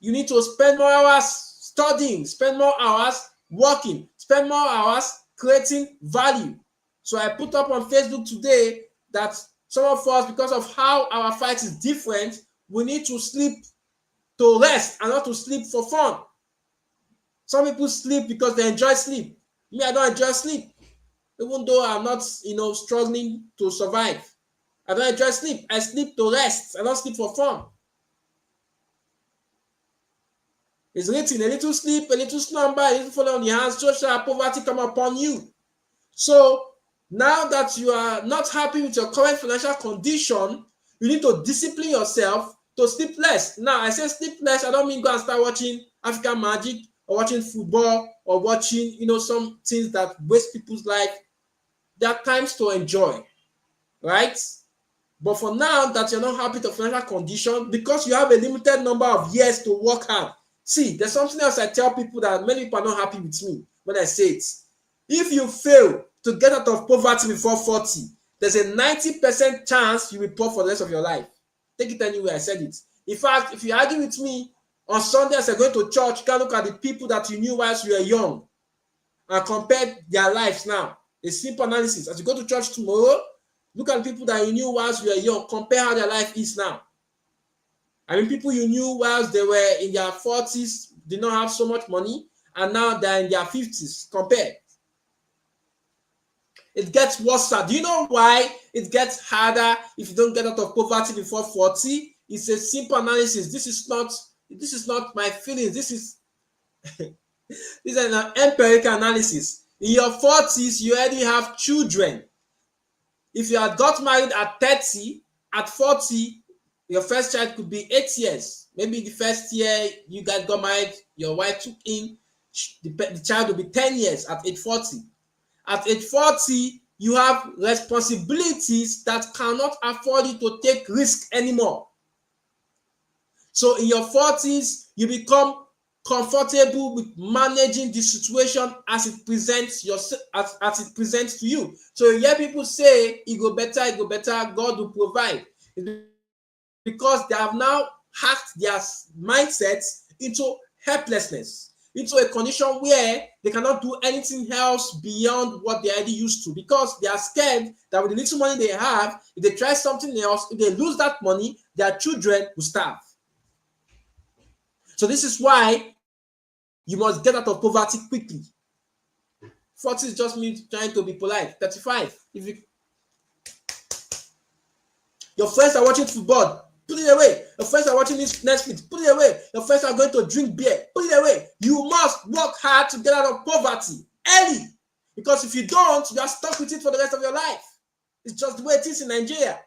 You need to spend more hours studying, spend more hours working, spend more hours creating value. So I put up on Facebook today that some of us, because of how our fight is different, we need to sleep to rest and not to sleep for fun. Some people sleep because they enjoy sleep. Me, I don't enjoy sleep. Even though I'm not, struggling to survive. I don't enjoy sleep. I sleep to rest. I don't sleep for fun. It's written, a little sleep, a little slumber, a little fall on the hands, so shall poverty come upon you. So now that you are not happy with your current financial condition, you need to discipline yourself to sleep less. Now, I say sleep less, I don't mean go and start watching African Magic or watching football or watching, some things that waste people's life. There are times to enjoy, right? But for now that you're not happy with your financial condition, because you have a limited number of years to work hard. See, there's something else I tell people that many people are not happy with me when I say it. If you fail to get out of poverty before 40, there's a 90% chance you will be poor for the rest of your life. Take it anywhere, I said it. In fact, if you argue with me on Sunday as you're going to church, you can look at the people that you knew whilst you were young and compare their lives now. A simple analysis. As you go to church tomorrow, look at people that you knew whilst you were young, compare how their life is now. I mean, people you knew whilst they were in their 40s, did not have so much money, and now they're in their 50s. Compare. It gets worse. Do you know why it gets harder if you don't get out of poverty before 40? It's a simple analysis. This is not my feelings. This is this is an empirical analysis. In your 40s, you already have children. If you had got married at 30, at 40, your first child could be 8 years. Maybe the first year you guys got married, your wife took in, the child will be 10 years at age 40. At age 40, you have responsibilities that cannot afford you to take risk anymore. So in your 40s, you become comfortable with managing the situation as it presents as it presents to you. So you hear people say, it go better, God will provide. It's because they have now hacked their mindsets into helplessness, into a condition where they cannot do anything else beyond what they already used to, because they are scared that with the little money they have, if they try something else, if they lose that money, their children will starve. So this is why you must get out of poverty quickly. 40 is just me trying to be polite. 35. Your friends are watching football, put it away. Your friends are watching Netflix, put it away. Your friends are going to drink beer, put it away. You must work hard to get out of poverty early, because if you don't, you are stuck with it for the rest of your life. It's just the way it is in Nigeria.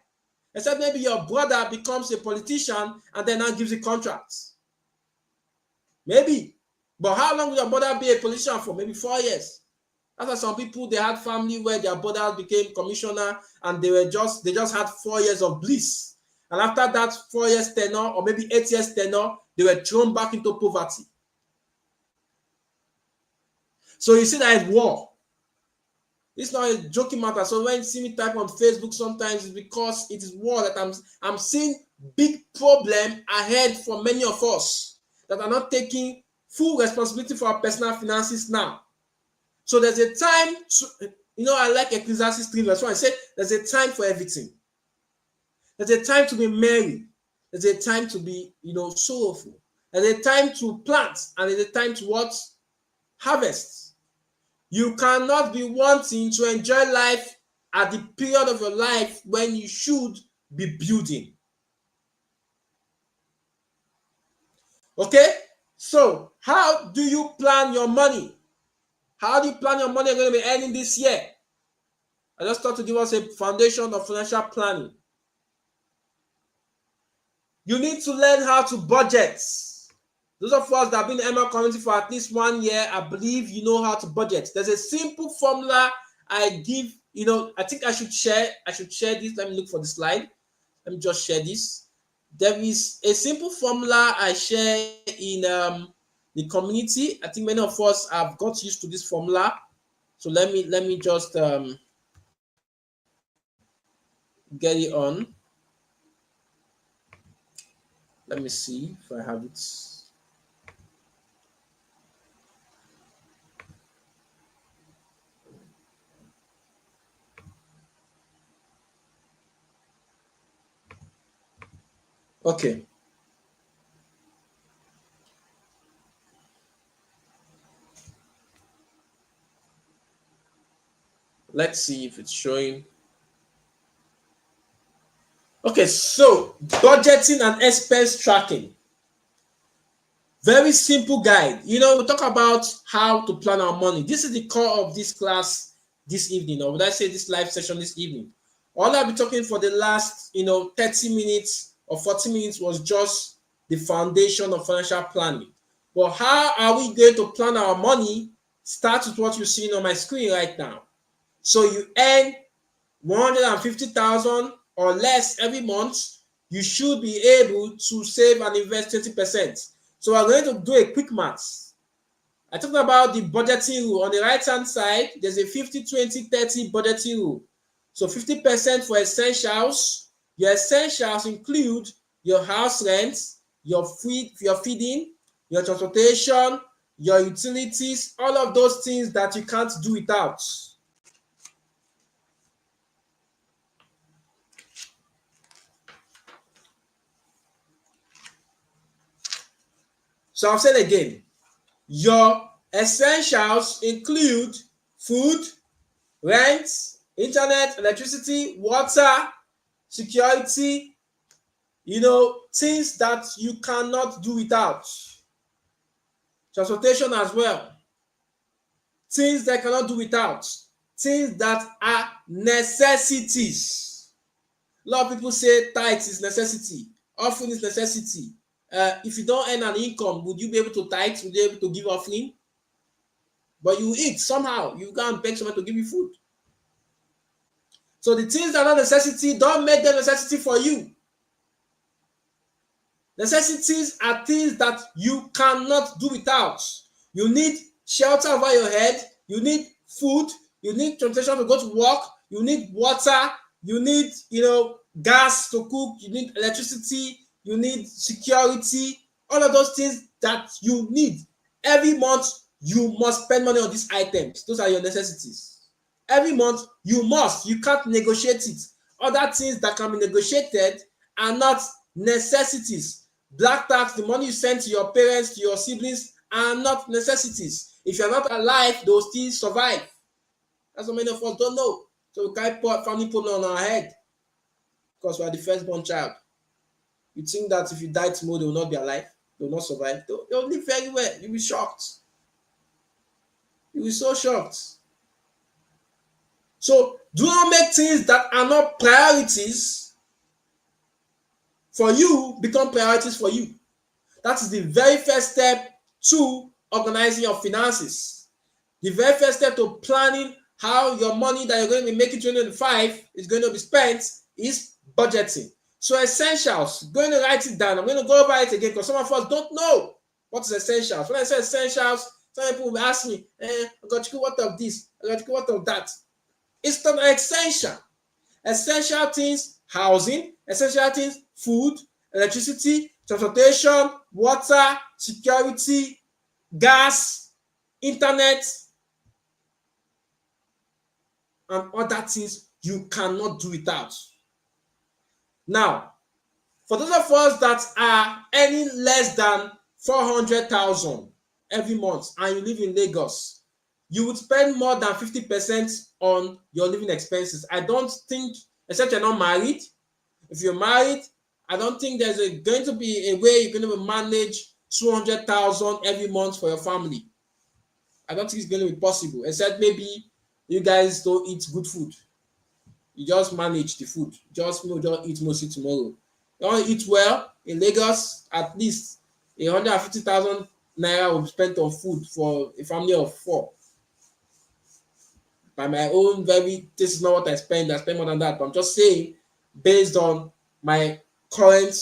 Except maybe your brother becomes a politician and then now gives you contracts. Maybe. But how long will your brother be a politician for? Maybe 4 years. That's why some people, they had family where their brother became commissioner and they just had 4 years of bliss. And after that 4 years tenure, or maybe 8 years tenure, they were thrown back into poverty. So you see that it's war. It's not a joking matter. So when you see me type on Facebook, sometimes it's because it is war that I'm seeing big problem ahead for many of us that are not taking full responsibility for our personal finances now. So there's a time to, I like Ecclesiastes 3 verse 1. I said there's a time for everything. There's a time to be merry. There's a time to be, sorrowful. There's a time to plant and there's a time to what? Harvest. You cannot be wanting to enjoy life at the period of your life when you should be building. Okay? So, how do you plan your money? How do you plan your money you're going to be earning this year? I just thought to give us a foundation of financial planning. You need to learn how to budget. Those of us that have been in the ML community for at least 1 year, I believe you know how to budget. There's a simple formula I give, I think I should share this. Let me look for the slide. Let me just share this. There is a simple formula I share in the community. I think many of us have got used to this formula. So let me just get it on. Let me see if I have it. Okay. Let's see if it's showing. Okay, so budgeting and expense tracking. Very simple guide. We talk about how to plan our money. This is the core of this class this evening, or would I say this live session this evening. All I'll be talking for the last, 30 minutes or 40 minutes was just the foundation of financial planning. But how are we going to plan our money? Start with what you're seeing on my screen right now. So you earn 150,000 or less every month, you should be able to save and invest 20%. So we're going to do a quick maths. I talked about the budgeting rule. On the right-hand side, there's a 50-20-30 budgeting rule. So 50% for essentials. Your essentials include your house rent, your feeding, your transportation, your utilities, all of those things that you can't do without. So I'll say it again. Your essentials include food, rent, internet, electricity, water, security, things that you cannot do without. Transportation as well. Things that cannot do without. Things that are necessities. A lot of people say tithe is necessity. Offering is necessity. If you don't earn an income, would you be able to tithe? Would you be able to give offering? But you eat somehow. You go and beg someone to give you food. So the things that are not necessity, don't make them necessity for you. Necessities are things that you cannot do without. You need shelter over your head. You need food. You need transportation to go to work. You need water. You need, gas to cook. You need electricity. You need security. All of those things that you need. Every month, you must spend money on these items. Those are your necessities. Every month, you must. You can't negotiate it. Other things that can be negotiated are not necessities. Black tax, the money you send to your parents, to your siblings, are not necessities. If you're not alive, they'll still survive. That's what many of us don't know. So we can't put family problem on our head because we are the firstborn child. You think that if you die tomorrow, they will not be alive, they will not survive. They'll live very well. You'll be shocked. You'll be so shocked. So do not make things that are not priorities for you become priorities for you. That is the very first step to organizing your finances. The very first step to planning how your money that you're going to be making 2025 is going to be spent is budgeting. So essentials, going to write it down. I'm going to go over it again because some of us don't know what is essentials. When I say essentials, some people will ask me, I got you what of this? I got you what of that? It's not essential. Essential things, housing. Essential things, food, electricity, transportation, water, security, gas, internet, and other things you cannot do without. Now, for those of us that are earning less than 400,000 every month and you live in Lagos, you would spend more than 50% on your living expenses. I don't think, except you're not married. If you're married, I don't think there's going to be a way you're going to manage 200,000 every month for your family. I don't think it's going to be possible, except maybe you guys don't eat good food. You just manage the food. Just don't eat mostly tomorrow. You want to eat well in Lagos, at least 150,000 naira will be spent on food for a family of 4. By my own this is not what I spend. I spend more than that. But I'm just saying, based on my current,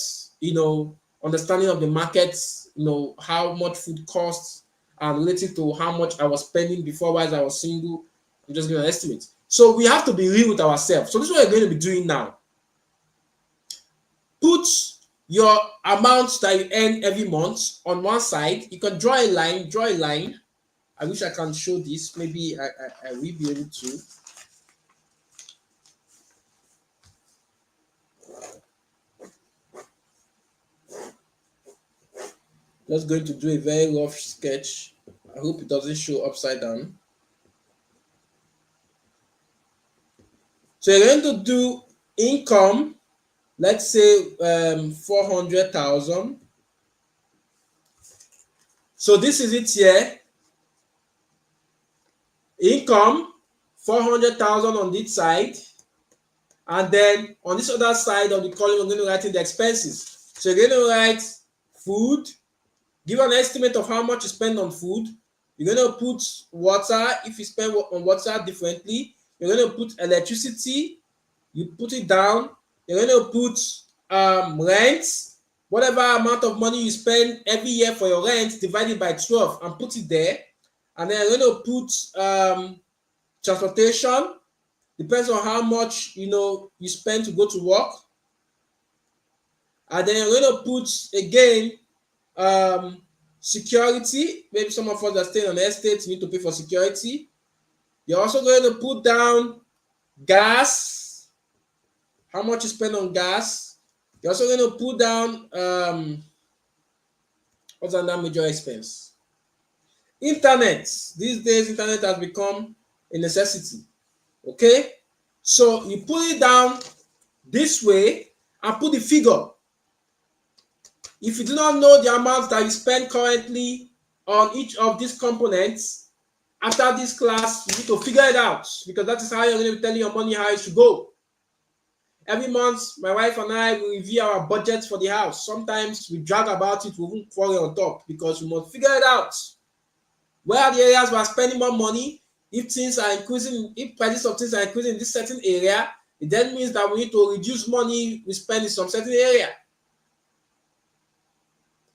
understanding of the markets, how much food costs, and related to how much I was spending before while I was single, I'm just giving an estimate. So we have to be real with ourselves. So this is what we're going to be doing now. Put your amount that you earn every month on one side. You can draw a line. I wish I can show this. Maybe I will be able to. Just going to do a very rough sketch. I hope it doesn't show upside down. So you're going to do income, let's say 400,000. So this is it here. Income, 400,000 on this side. And then on this other side of the column, we're going to write in the expenses. So you're going to write food, give an estimate of how much you spend on food. You're going to put water, if you spend on water differently. You're going to put electricity, you put it down. You're going to put rent, whatever amount of money you spend every year for your rent, divided by 12 and put it there. And then you're going to put transportation, depends on how much you spend to go to work. And then you're going to put again security. Maybe some of us are staying on the estate, you need to pay for security. You're also going to put down gas, how much you spend on gas. You're also going to put down what's another major expense? Internet. These days, internet has become a necessity. Okay, so you put it down this way and put the figure. If you do not know the amount that you spend currently on each of these components, after this class, you need to figure it out, because that is how you're going to be telling your money how it should go. Every month, my wife and I will review our budgets for the house. Sometimes we drag about it, we won't quarrel on top, because we must figure it out. Where are the areas we are spending more money? If things are increasing, if prices of things are increasing in this certain area, it then means that we need to reduce money we spend in some certain area.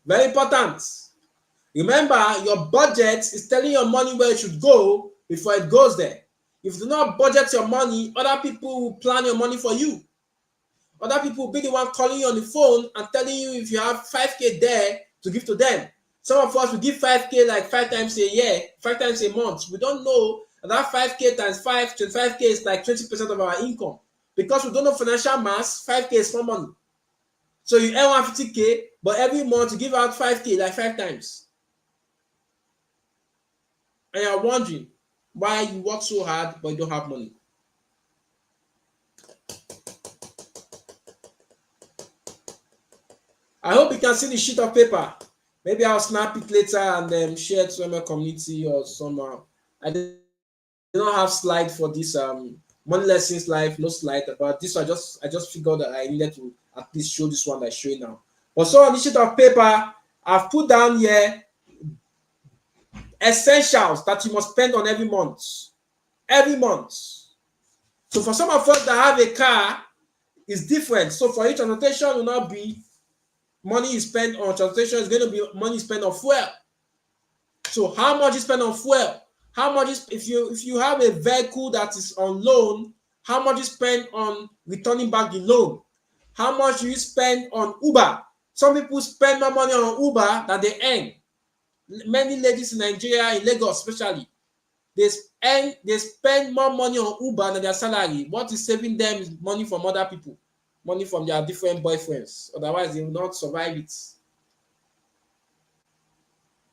Very important. Remember, your budget is telling your money where it should go before it goes there. If you do not budget your money, other people will plan your money for you. Other people will be the one calling you on the phone and telling you if you have 5K there to give to them. Some of us will give 5K like 5 times a year, 5 times a month. We don't know that 5K times 5, 25K is like 20% of our income. Because we don't know financial mass, 5K is more money. So you earn 150K, but every month you give out 5K like 5 times. And you're wondering why you work so hard but you don't have money. I hope you can see the sheet of paper. Maybe I'll snap it later and share it to my community or somehow. I did not have slide for this money lessons live, no slide, but this I just figured that I needed to at least show this one that I show you now. But so on this sheet of paper, I've put down here essentials that you must spend on every month. Every month. So for some of us that have a car, it's different. So for each transportation will not be money you spend on transportation, is going to be money spent on fuel. So how much you spend on fuel? How much is, if you have a vehicle that is on loan, how much you spend on returning back the loan? How much do you spend on Uber? Some people spend more money on Uber than they earn. Many ladies in Nigeria, in Lagos especially, they spend more money on Uber than their salary. What is saving them is money from other people, money from their different boyfriends. Otherwise, they will not survive it.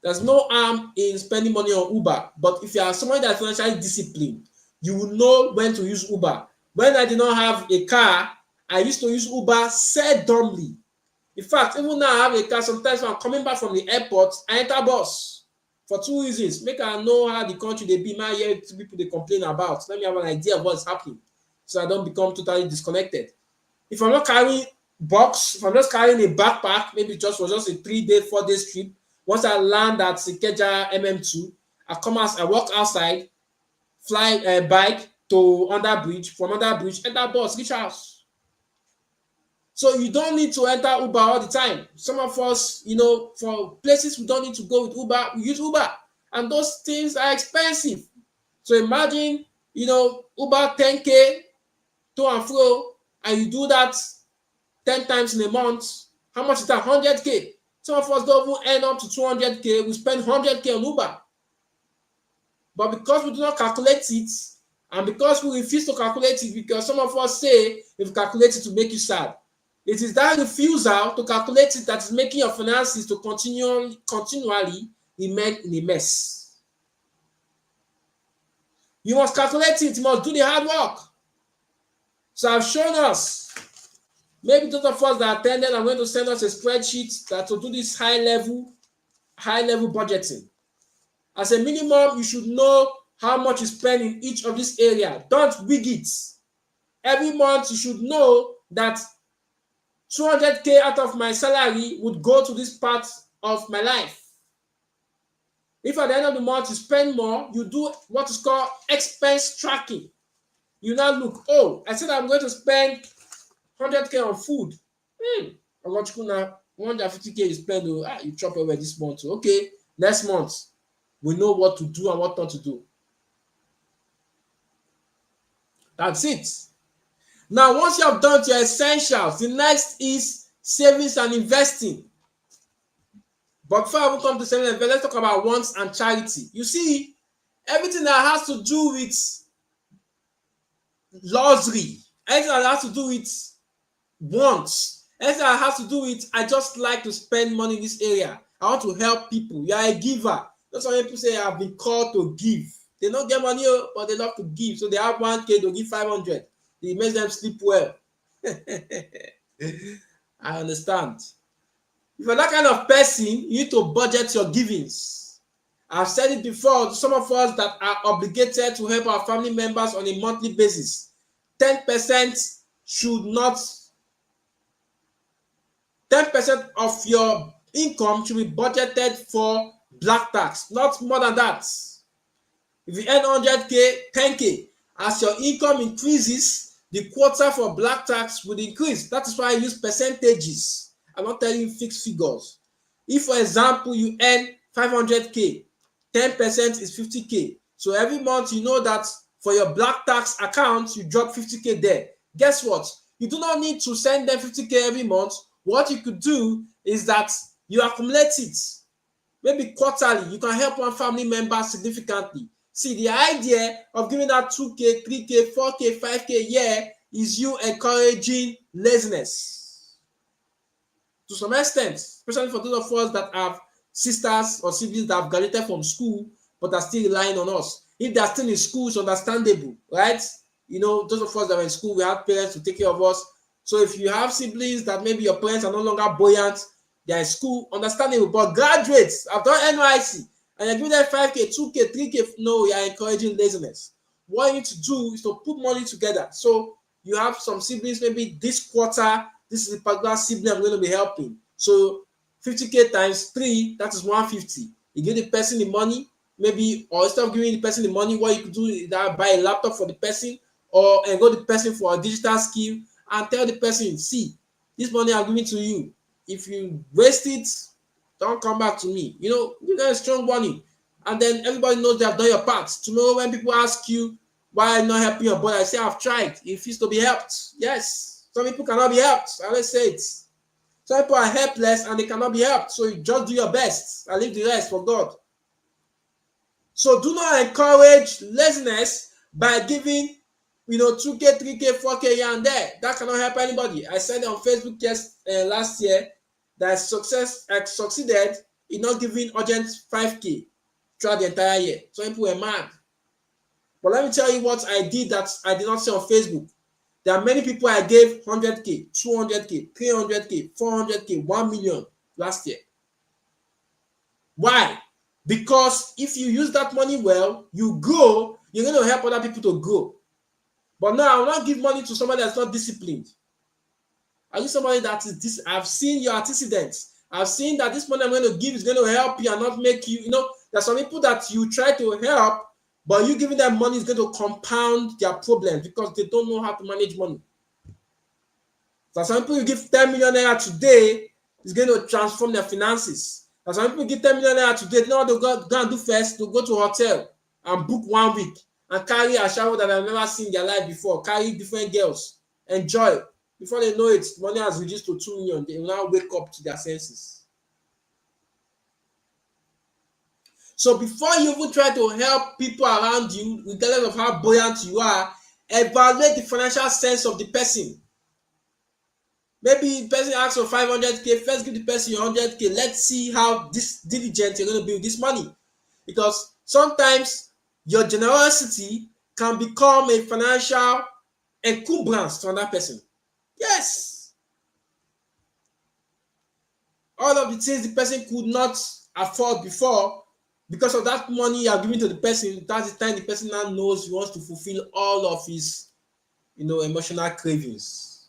There's no harm in spending money on Uber, but if you are someone that is financially disciplined, you will know when to use Uber. When I did not have a car, I used to use Uber seldomly. In fact, even now I have a car, sometimes when I'm coming back from the airport, I enter bus for two reasons. Make I know how the country they be, my hear people they complain about. Let me have an idea of what's happening so I don't become totally disconnected. If I'm not carrying box, if I'm just carrying a backpack, maybe just for just a 3-day, 4-day trip, once I land at Ikeja MM2, I come out, I walk outside, fly bike to under bridge, from under bridge, enter bus, reach house. So you don't need to enter Uber all the time. Some of us, for places we don't need to go with Uber, we use Uber. And those things are expensive. So imagine, Uber 10K to and fro, and you do that 10 times in a month. How much is that? 100K. Some of us don't even end up to 200K. We spend 100K on Uber. But because we do not calculate it, and because we refuse to calculate it, because some of us say, if you calculate it to make you sad, it is that refusal to calculate it that is making your finances to continually remain in a mess. You must calculate it. You must do the hard work. So I've shown us, maybe those of us that attended, I'm going to send us a spreadsheet that will do this high level budgeting. As a minimum, you should know how much you spend in each of these areas. Don't wig it. Every month, you should know that 200K out of my salary would go to this part of my life. If at the end of the month you spend more, you do what is called expense tracking. You now look, I said I'm going to spend 100K on food. I got you now 150K you spend. You chop away this month. Okay, next month we know what to do and what not to do. That's it. Now, once you have done your essentials, the next is savings and investing. But before I come to savings and investing, let's talk about wants and charity. You see, everything that has to do with luxury, anything that has to do with wants, anything that has to do with, I just like to spend money in this area. I want to help people. You are a giver. That's why people say I've been called to give. They don't get money, but they love to give. So they have 1K, they'll give 500. It makes them sleep well. I understand. If you're that kind of person, you need to budget your givings. I've said it before, some of us that are obligated to help our family members on a monthly basis, 10% of your income should be budgeted for black tax, not more than that. If you earn 100K, 10K, as your income increases, the quota for black tax will increase. That is why I use percentages. I'm not telling you fixed figures. If, for example, you earn 500K, 10% is 50K. So every month you know that for your black tax account, you drop 50K there. Guess what? You do not need to send them 50K every month. What you could do is that you accumulate it. Maybe quarterly, you can help one family member significantly. See, the idea of giving that 2K, 3K, 4K, 5K year is you encouraging laziness. To some extent, especially for those of us that have sisters or siblings that have graduated from school but are still relying on us. If they're still in school, it's understandable, right? Those of us that are in school, we have parents to take care of us. So if you have siblings that maybe your parents are no longer buoyant, they're in school, understandable. But graduates, I've done NYC, and you're giving them 5K, 2K, 3K, no, you're encouraging laziness. What you need to do is to put money together. So you have some siblings, maybe this this is the particular sibling I'm going to be helping. So 50K times 3, that is 150. You give the person the money, maybe, or instead of giving the person the money, what you could do is that buy a laptop for the person, or enroll the person for a digital skill, and tell the person, see, this money I'm giving to you. If you waste it, don't come back to me. You know, you get a strong money. And then everybody knows they have done your part. Tomorrow when people ask you why I'm not helping your brother, I say I've tried. It feels to be helped. Yes. Some people cannot be helped. I always say it. Some people are helpless and they cannot be helped. So you just do your best and leave the rest for God. So do not encourage laziness by giving, 2K, 3K, 4K here and there. That cannot help anybody. I said on Facebook last year that I succeeded in not giving urgent 5K throughout the entire year. Some people were mad. But let me tell you what I did that I did not say on Facebook. There are many people I gave 100K, 200K, 300K, 400K, 1 million last year. Why? Because if you use that money well, you grow, you're going to help other people to grow. But now I will not give money to somebody that's not disciplined. I give somebody that is this. I've seen your antecedents. I've seen that this money I'm going to give is going to help you and not make you, there's some people that you try to help, but you giving them money is going to compound their problems because they don't know how to manage money. So some people you give 10 million naira today is going to transform their finances. And some people give 10 million naira today, they know what they'll go and do first, to go to a hotel and book 1 week and carry a shower that I've never seen in their life before, carry different girls, enjoy. Before they know it, money has reduced to 2 million. They will now wake up to their senses. So before you even try to help people around you, regardless of how buoyant you are, evaluate the financial sense of the person. Maybe the person asks for 500K, first give the person your 100K. Let's see how diligent you're going to be with this money. Because sometimes your generosity can become a financial encumbrance to another person. Yes. All of the things the person could not afford before, because of that money you are giving to the person, that's the time the person now knows he wants to fulfill all of his, emotional cravings.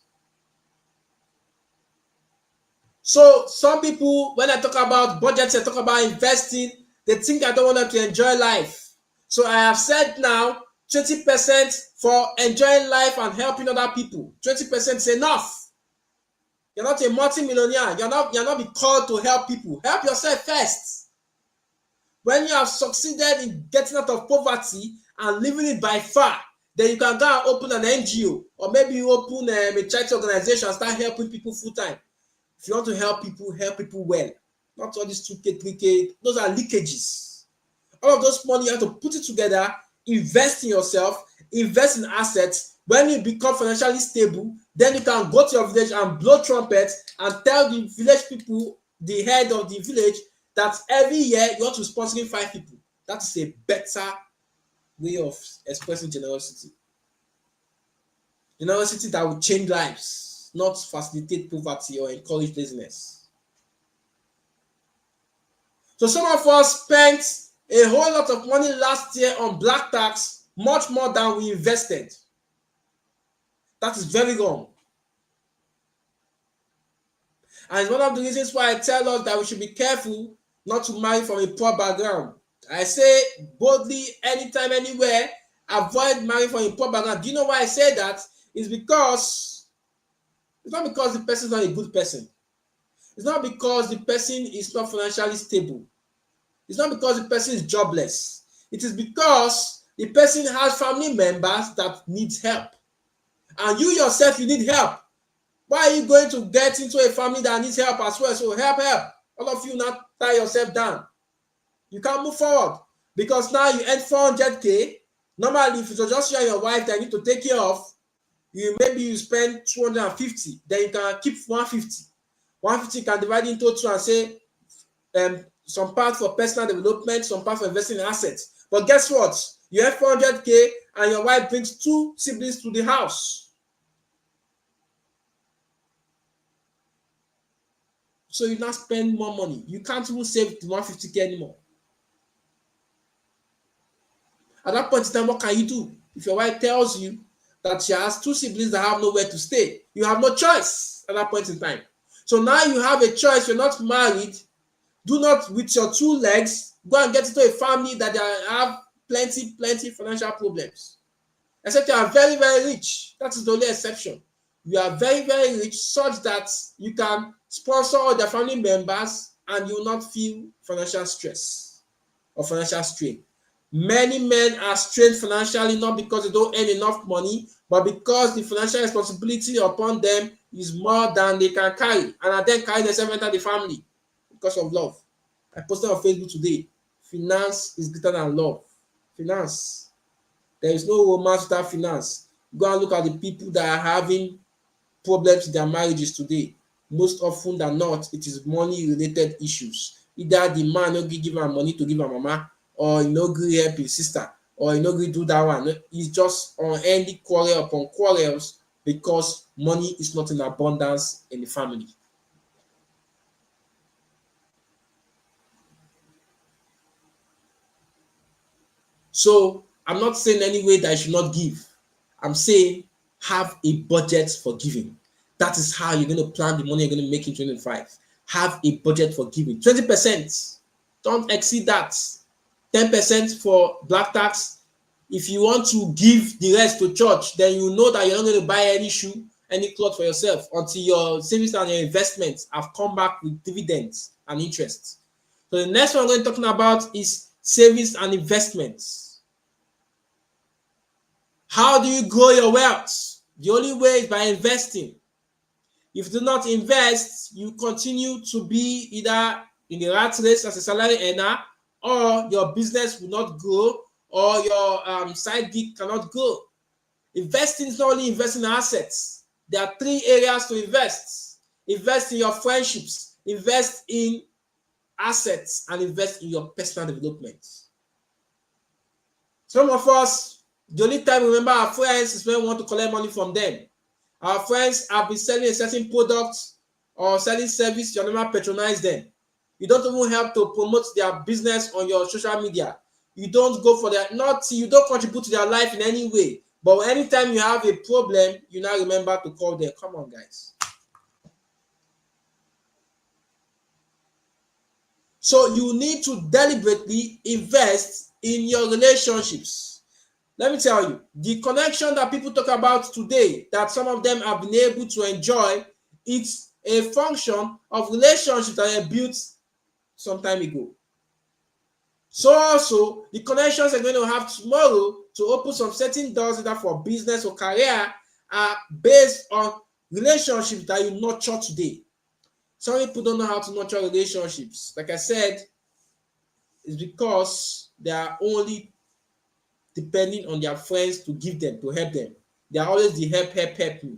So some people, when I talk about budgets, I talk about investing, they think I don't want them to enjoy life. So I have said now, 20% for enjoying life and helping other people. 20% is enough. You're not a multi-millionaire. You're not be called to help people. Help yourself first. When you have succeeded in getting out of poverty and living it by far, then you can go and open an NGO, or maybe you open a charity organization and start helping people full time. If you want to help people well. Not all these 2K, 3K, those are leakages. All of those money, you have to put it together, invest in yourself, invest in assets. When you become financially stable, then you can go to your village and blow trumpets and tell the village people, the head of the village, that every year you want to sponsor 5 people. That is a better way of expressing generosity. Generosity that will change lives, not facilitate poverty or encourage laziness. So some of us spent a whole lot of money last year on black tax, much more than we invested. That is very wrong. And it's one of the reasons why I tell us that we should be careful not to marry from a poor background. I say boldly, anytime, anywhere, avoid marrying from a poor background. Do you know why I say that? It's not because the person is not a good person. It's not because the person is not financially stable. It's not because the person is jobless. It is because the person has family members that need help. And you yourself, you need help. Why are you going to get into a family that needs help as well? So help. All of you not tie yourself down. You can't move forward because now you earn 400K. Normally, if it was just you and your wife that you need to take care of, maybe you spend 250, then you can keep 150. 150 you can divide into 2 and say some part for personal development, some part for investing in assets. But guess what? You have 400K and your wife brings 2 siblings to the house. So you now spend more money. You can't even save the 150K anymore. At that point in time, what can you do? If your wife tells you that she has two siblings that have nowhere to stay. You have no choice at that point in time. So now you have a choice. You're not married. Do not, with your two legs, go and get into a family that they have plenty financial problems. Except you are very, very rich. That is the only exception. You are very, very rich such that you can sponsor all their family members and you will not feel financial stress or financial strain. Many men are strained financially not because they don't earn enough money, but because the financial responsibility upon them is more than they can carry, and then carry themselves enter the family because of love. I posted on Facebook today, finance is greater than love. Finance. There is no romance without finance. Go and look at the people that are having problems in their marriages today. Most often than not, it is money-related issues. Either the man no gree give am money to give am mama, or he no gree help his sister, or he no gree do that one. He's just unending quarrel upon quarrels because money is not in abundance in the family. So I'm not saying any way that I should not give. I'm saying have a budget for giving. That is how you're going to plan the money you're going to make in 2025. Have a budget for giving. 20%. Don't exceed that. 10% for black tax. If you want to give the rest to church, then you know that you're not going to buy any shoe, any cloth for yourself until your savings and your investments have come back with dividends and interest. So the next one I'm going to be talking about is savings and investments. How do you grow your wealth? The only way is by investing. If you do not invest, you continue to be either in the rat race as a salary earner, or your business will not grow, or your side gig cannot grow. Investing is not only investing in assets. There are three areas to invest. Invest in your friendships, invest in assets, and invest in your personal development. Some of us, the only time we remember our friends is when we want to collect money from them. Our friends have been selling a certain product or selling service, you never patronize them. You don't even help to promote their business on your social media. You don't go for their, you don't contribute to their life in any way. But anytime you have a problem, you now remember to call them. Come on, guys. So you need to deliberately invest in your relationships. Let me tell you, the connection that people talk about today, that some of them have been able to enjoy, it's a function of relationships that were built some time ago. So also, the connections you're going to have tomorrow to open some certain doors, either for business or career, are based on relationships that you nurture today. Some people don't know how to nurture relationships. Like I said, it's because they are only depending on their friends to give them, to help them. They are always the help me.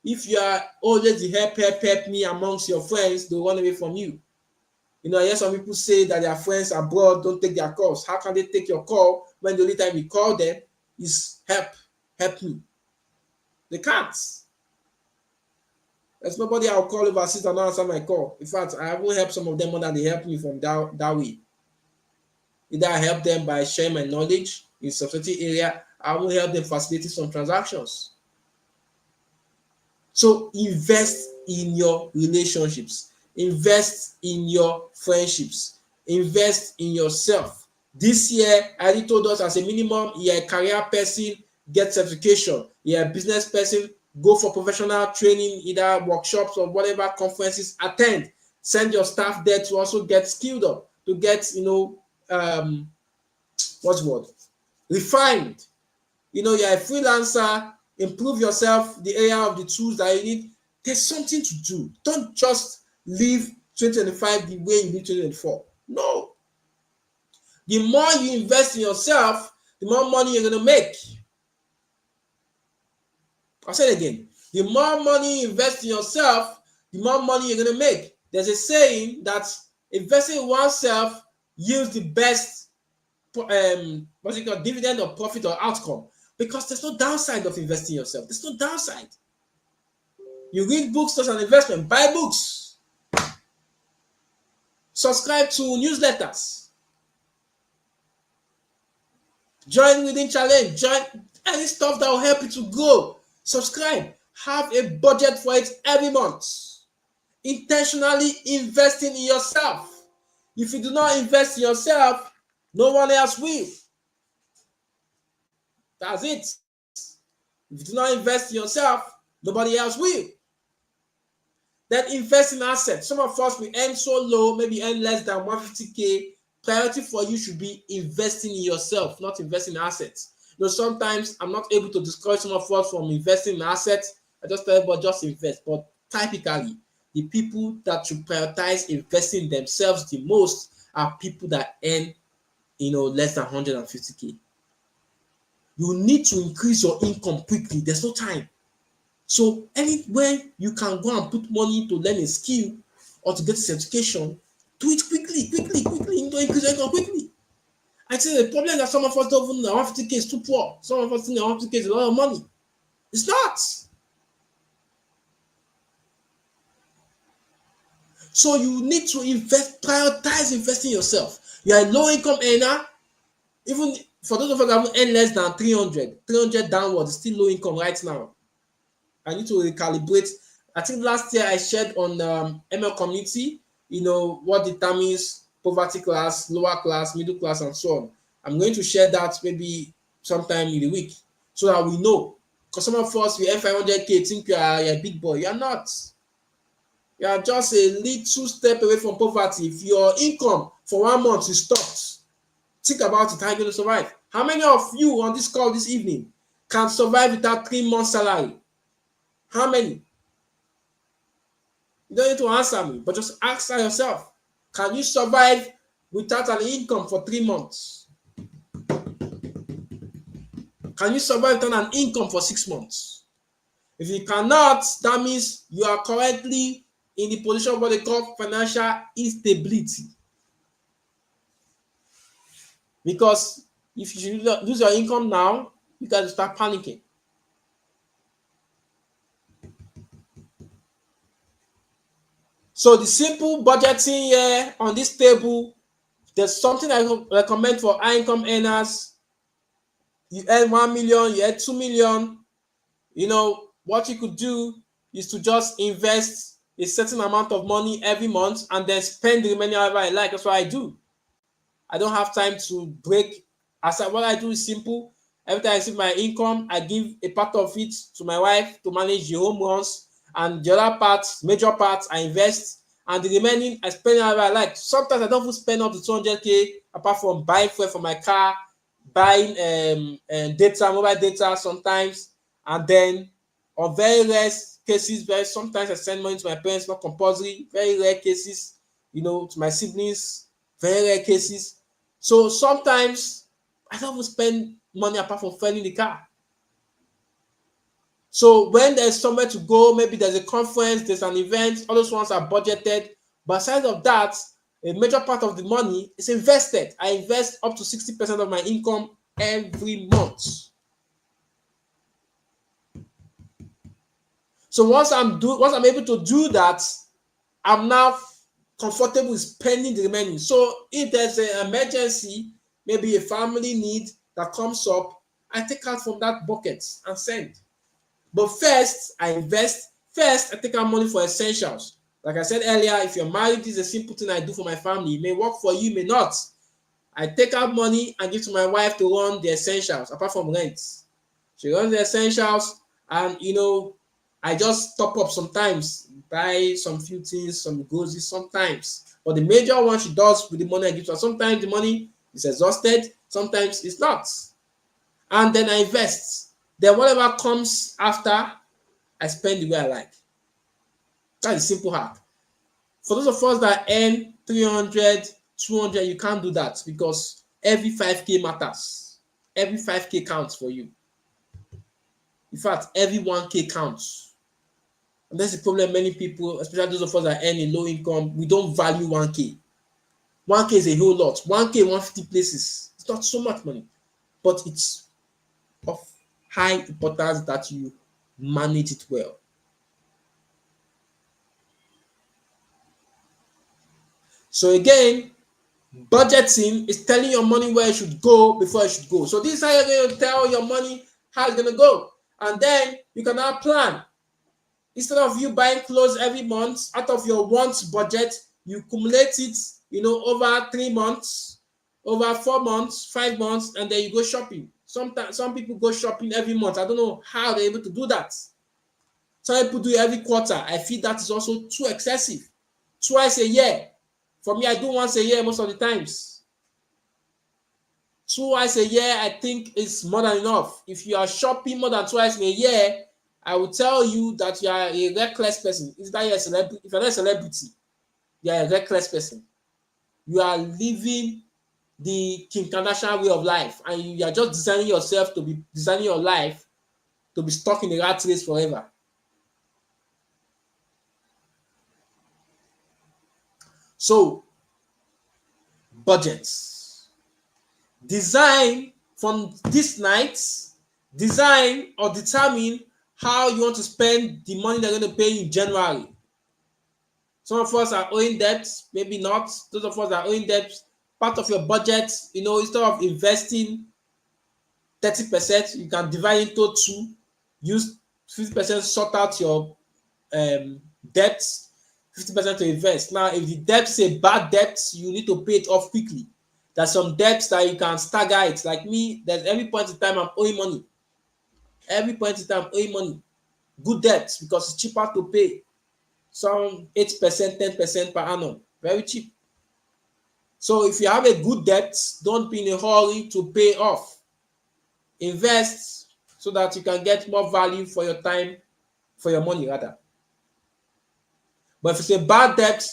If you are always the help me amongst your friends, they'll run away from you. You know, I hear some people say that their friends abroad don't take their calls. How can they take your call when the only time you call them is help me? They can't. There's nobody I'll call overseas and not answer my call. In fact, I haven't helped some of them more than they helped me from that way. Either I help them by sharing my knowledge in some certain area, I will help them facilitate some transactions. So invest in your relationships, invest in your friendships, invest in yourself. This year, I already told us as a minimum, you're a career person, get certification. You're a business person, go for professional training, either workshops or whatever conferences, attend. Send your staff there to also get skilled up, to get, what's the word? Refined. You're a freelancer, improve yourself, the area of the tools that you need. There's something to do. Don't just live 2025 the way you live 2024. No. The more you invest in yourself, the more money you're going to make. I'll say it again. The more money you invest in yourself, the more money you're going to make. There's a saying that investing in oneself yields the best dividend or profit or outcome, because there's no downside of investing in yourself. There's no downside. You read books as an investment, buy books, subscribe to newsletters, join Within Challenge, join any stuff that will help you to grow. Subscribe. Have a budget for it every month. Intentionally investing in yourself. If you do not invest in yourself, no one else will. That's it. If you do not invest in yourself, nobody else will. Then invest in assets. Some of us, we earn so low, maybe earn less than 150K. Priority for you should be investing in yourself, not investing in assets. Sometimes I'm not able to discourage some of us from investing in assets. I just tell everybody just invest. But typically, the people that should prioritize investing in themselves the most are people that earn, less than 150K. You need to increase your income quickly. There's no time. So anywhere you can go and put money to learn a skill or to get a certification, do it quickly, to increase your income quickly. I think the problem is that some of us don't even know 150K is too poor. Some of us think 150K is a lot of money. It's not. So you need to prioritize investing in yourself. You are a low income earner. Even for those of us that earn less than 300 downward is still low income right now. I need to recalibrate. I think last year I shared on ML community, what determines poverty class, lower class, middle class, and so on. I'm going to share that maybe sometime in the week so that we know. Because some of us, we earn 500K, think you're a big boy. You're not. You are just a little step away from poverty. If your income for 1 month is stopped, think about it. How are you going to survive? How many of you on this call this evening can survive without 3 months' salary? How many? You don't need to answer me, but just ask yourself, can you survive without an income for 3 months? Can you survive without an income for 6 months? If you cannot, that means you are currently in the position of what they call financial instability. Because if you lose your income now, you got to start panicking. So the simple budgeting here on this table, there's something I recommend for high income earners. You earn 1 million, you earn 2 million. What you could do is to just invest a certain amount of money every month and then spend the remaining however I like. That's what I do. I don't have time to break. What I do is simple. Every time I receive my income, I give a part of it to my wife to manage the home runs, and the other parts, major parts, I invest, and the remaining I spend however I like. Sometimes I don't even spend up to 200K apart from buying fuel for my car, buying data, mobile data sometimes, and then on very rare cases, sometimes I send money to my parents, not compulsory. Very rare cases, to my siblings, very rare cases. So sometimes I don't even spend money apart from fueling the car. So when there's somewhere to go, maybe there's a conference, there's an event, all those ones are budgeted. But aside of that, a major part of the money is invested. I invest up to 60% of my income every month. So once I'm able to do that, I'm now comfortable with spending the remaining. So if there's an emergency, maybe a family need that comes up, I take out from that bucket and send. But first, I invest. First, I take out money for essentials. Like I said earlier, if you're married, this is a simple thing I do for my family. It may work for you, it may not. I take out money and give to my wife to run the essentials, apart from rent. She runs the essentials, and I just top up sometimes, buy some few things, some groceries sometimes. But the major one she does with the money I give to her. Sometimes the money is exhausted, sometimes it's not. And then I invest. Then whatever comes after, I spend the way I like. That's a simple hack. For those of us that earn 300, 200, you can't do that because every 5K matters. Every 5K counts for you. In fact, every 1K counts. And that's the problem many people, especially those of us that earn a low income, we don't value 1K. 1K is a whole lot. 1K, 150 places. It's not so much money, but it's of high importance that you manage it well. So again, budgeting is telling your money where it should go before it should go. So this is how you're going to tell your money how it's gonna go, and then you can now plan. Instead of you buying clothes every month out of your wants budget, you accumulate it, over 3 months, over 4 months, 5 months, and then you go shopping. Sometimes some people go shopping every month. I don't know how they're able to do that. Some people do it every quarter. I feel that is also too excessive. Twice a year. For me, I do once a year most of the times. Twice a year, I think, is more than enough. If you are shopping more than twice in a year, I will tell you that you are a reckless person. Is that you're a celebrity? If you're not a celebrity, you are a reckless person. You are living the Kim Kardashian way of life, and you are just designing your life to be stuck in a rat race forever. So, budgets. Design from this night, design or determine how you want to spend the money they're going to pay you in January. Some of us are owing debts, maybe not. Those of us are owing debts. Part of your budget, instead of investing 30%, you can divide into 2. Use 50%, sort out your debts, 50% to invest. Now, if the debt is a bad debt, you need to pay it off quickly. There's some debts that you can stagger it. Like me, there's every point in time I'm owing money. Every point in time I'm owing money. Good debts because it's cheaper to pay. Some 8%, 10% per annum. Very cheap. So if you have a good debt, don't be in a hurry to pay off. Invest so that you can get more value for your time, for your money rather. But if it's a bad debt,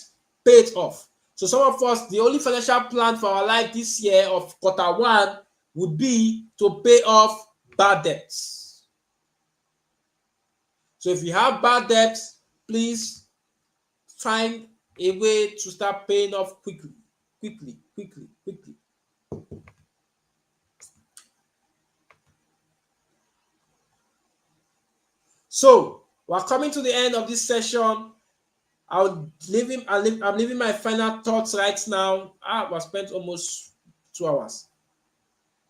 pay it off. So some of us, the only financial plan for our life this year of Q1 would be to pay off bad debts. So if you have bad debts, please find a way to start paying off quickly. So we're coming to the end of this session. I'm leaving my final thoughts right now. We spent almost 2 hours.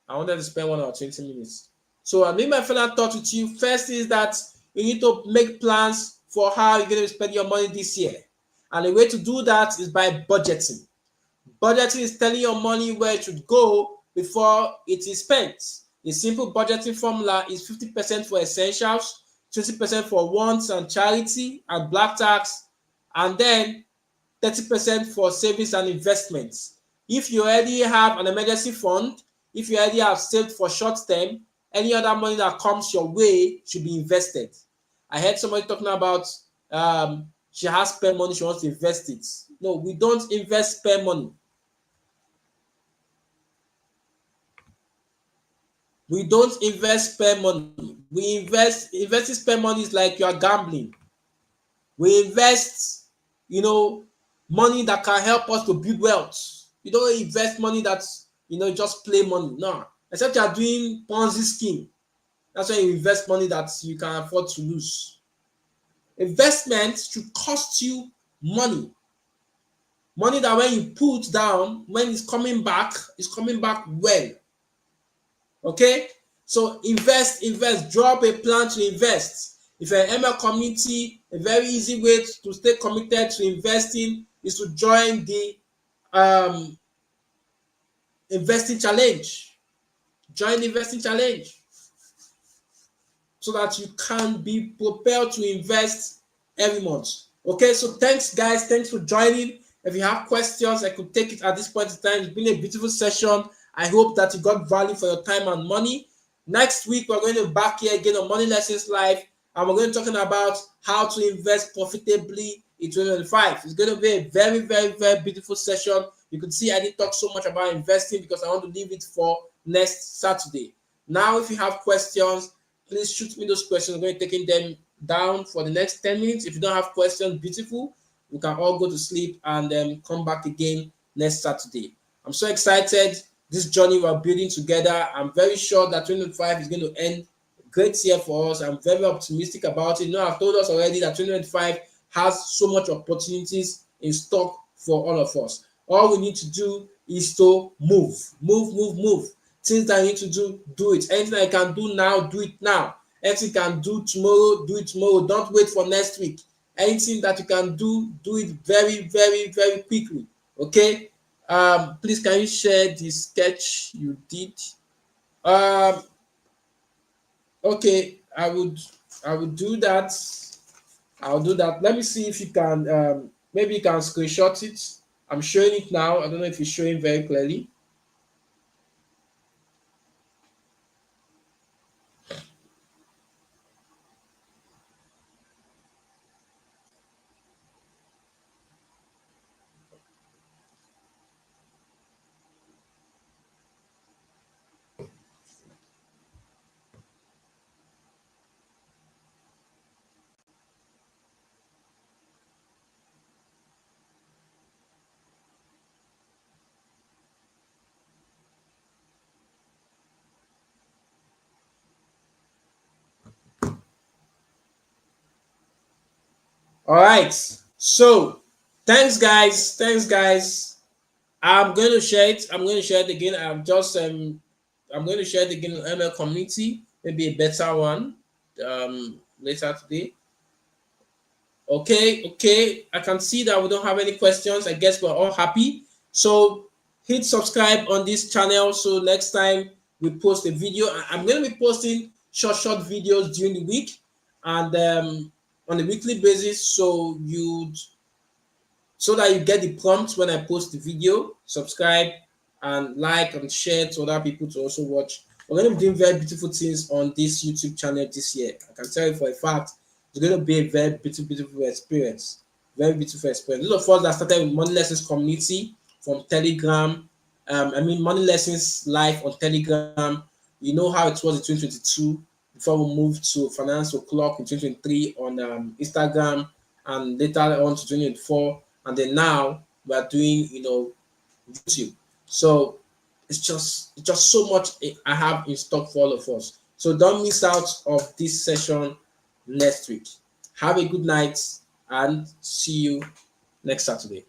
I wanted to spend 1 hour 20 minutes. So I'm leaving my final thoughts with you. First is that you need to make plans for how you're going to spend your money this year. And the way to do that is by budgeting. Budgeting is telling your money where it should go before it is spent. A simple budgeting formula is 50% for essentials, 20% for wants and charity and black tax, and then 30% for savings and investments. If you already have an emergency fund, if you already have saved for short term, any other money that comes your way should be invested. I heard somebody talking about she has spare money, she wants to invest it. No, we don't invest spare money. We don't invest spare money. We investing spare money is like you are gambling. We invest, money that can help us to build wealth. You don't invest money that's, just play money. No, except you are doing Ponzi scheme. That's when you invest money that you can afford to lose. Investment should cost you money. Money that when you put down, when it's coming back well. Okay? So invest, drop a plan to invest. If you're an ML community, a very easy way to stay committed to investing is to join the investing challenge. Join the investing challenge so that you can be prepared to invest every month. Okay, so thanks guys. Thanks for joining. If you have questions, I could take it at this point in time. It's been a beautiful session. I hope that you got value for your time and money. Next week, we're going to be back here again on Money Lessons Live, and we're going to be talking about how to invest profitably in 2025. It's going to be a very, very, very beautiful session. You can see I didn't talk so much about investing because I want to leave it for next Saturday. Now, if you have questions, please shoot me those questions. I'm going to be taking them down for the next 10 minutes. If you don't have questions, beautiful. We can all go to sleep and then come back again next Saturday. I'm so excited. This journey we're building together. I'm very sure that 2025 is going to end a great year for us. I'm very optimistic about it. I've told us already that 2025 has so much opportunities in stock for all of us. All we need to do is to move. things that I need to do, do it. Anything I can do now, do it now. Anything you can do tomorrow, do it tomorrow. Don't wait for next week. Anything that you can do, do it very, very, very quickly. Okay. Please can you share the sketch you did? Okay, I would do that. I'll do that. Let me see if you can maybe you can screenshot it. I'm showing it now. I don't know if it's showing very clearly. All right. So thanks guys. Thanks guys. I'm going to share it. I'm going to share it again. I'm going to share it again on ML community. Maybe a better one later today. Okay. I can see that we don't have any questions. I guess we're all happy. So hit subscribe on this channel. So next time we post a video, I'm going to be posting short videos during the week and on a weekly basis. So that you get the prompts when I post the video. Subscribe and like and share to other people to also watch. We're going to be doing very beautiful things on this YouTube channel this year. I can tell you for a fact, it's going to be a very beautiful experience. Very beautiful experience. Those of us that started with Money Lessons community from Telegram, Money Lessons live on Telegram. You know how it was in 2022 before we moved to Finance O'Clock in 2023 on Instagram, and later on to 2024, and then now we are doing YouTube. So it's just so much I have in stock for all of us. So don't miss out of this session next week. Have a good night and see you next Saturday.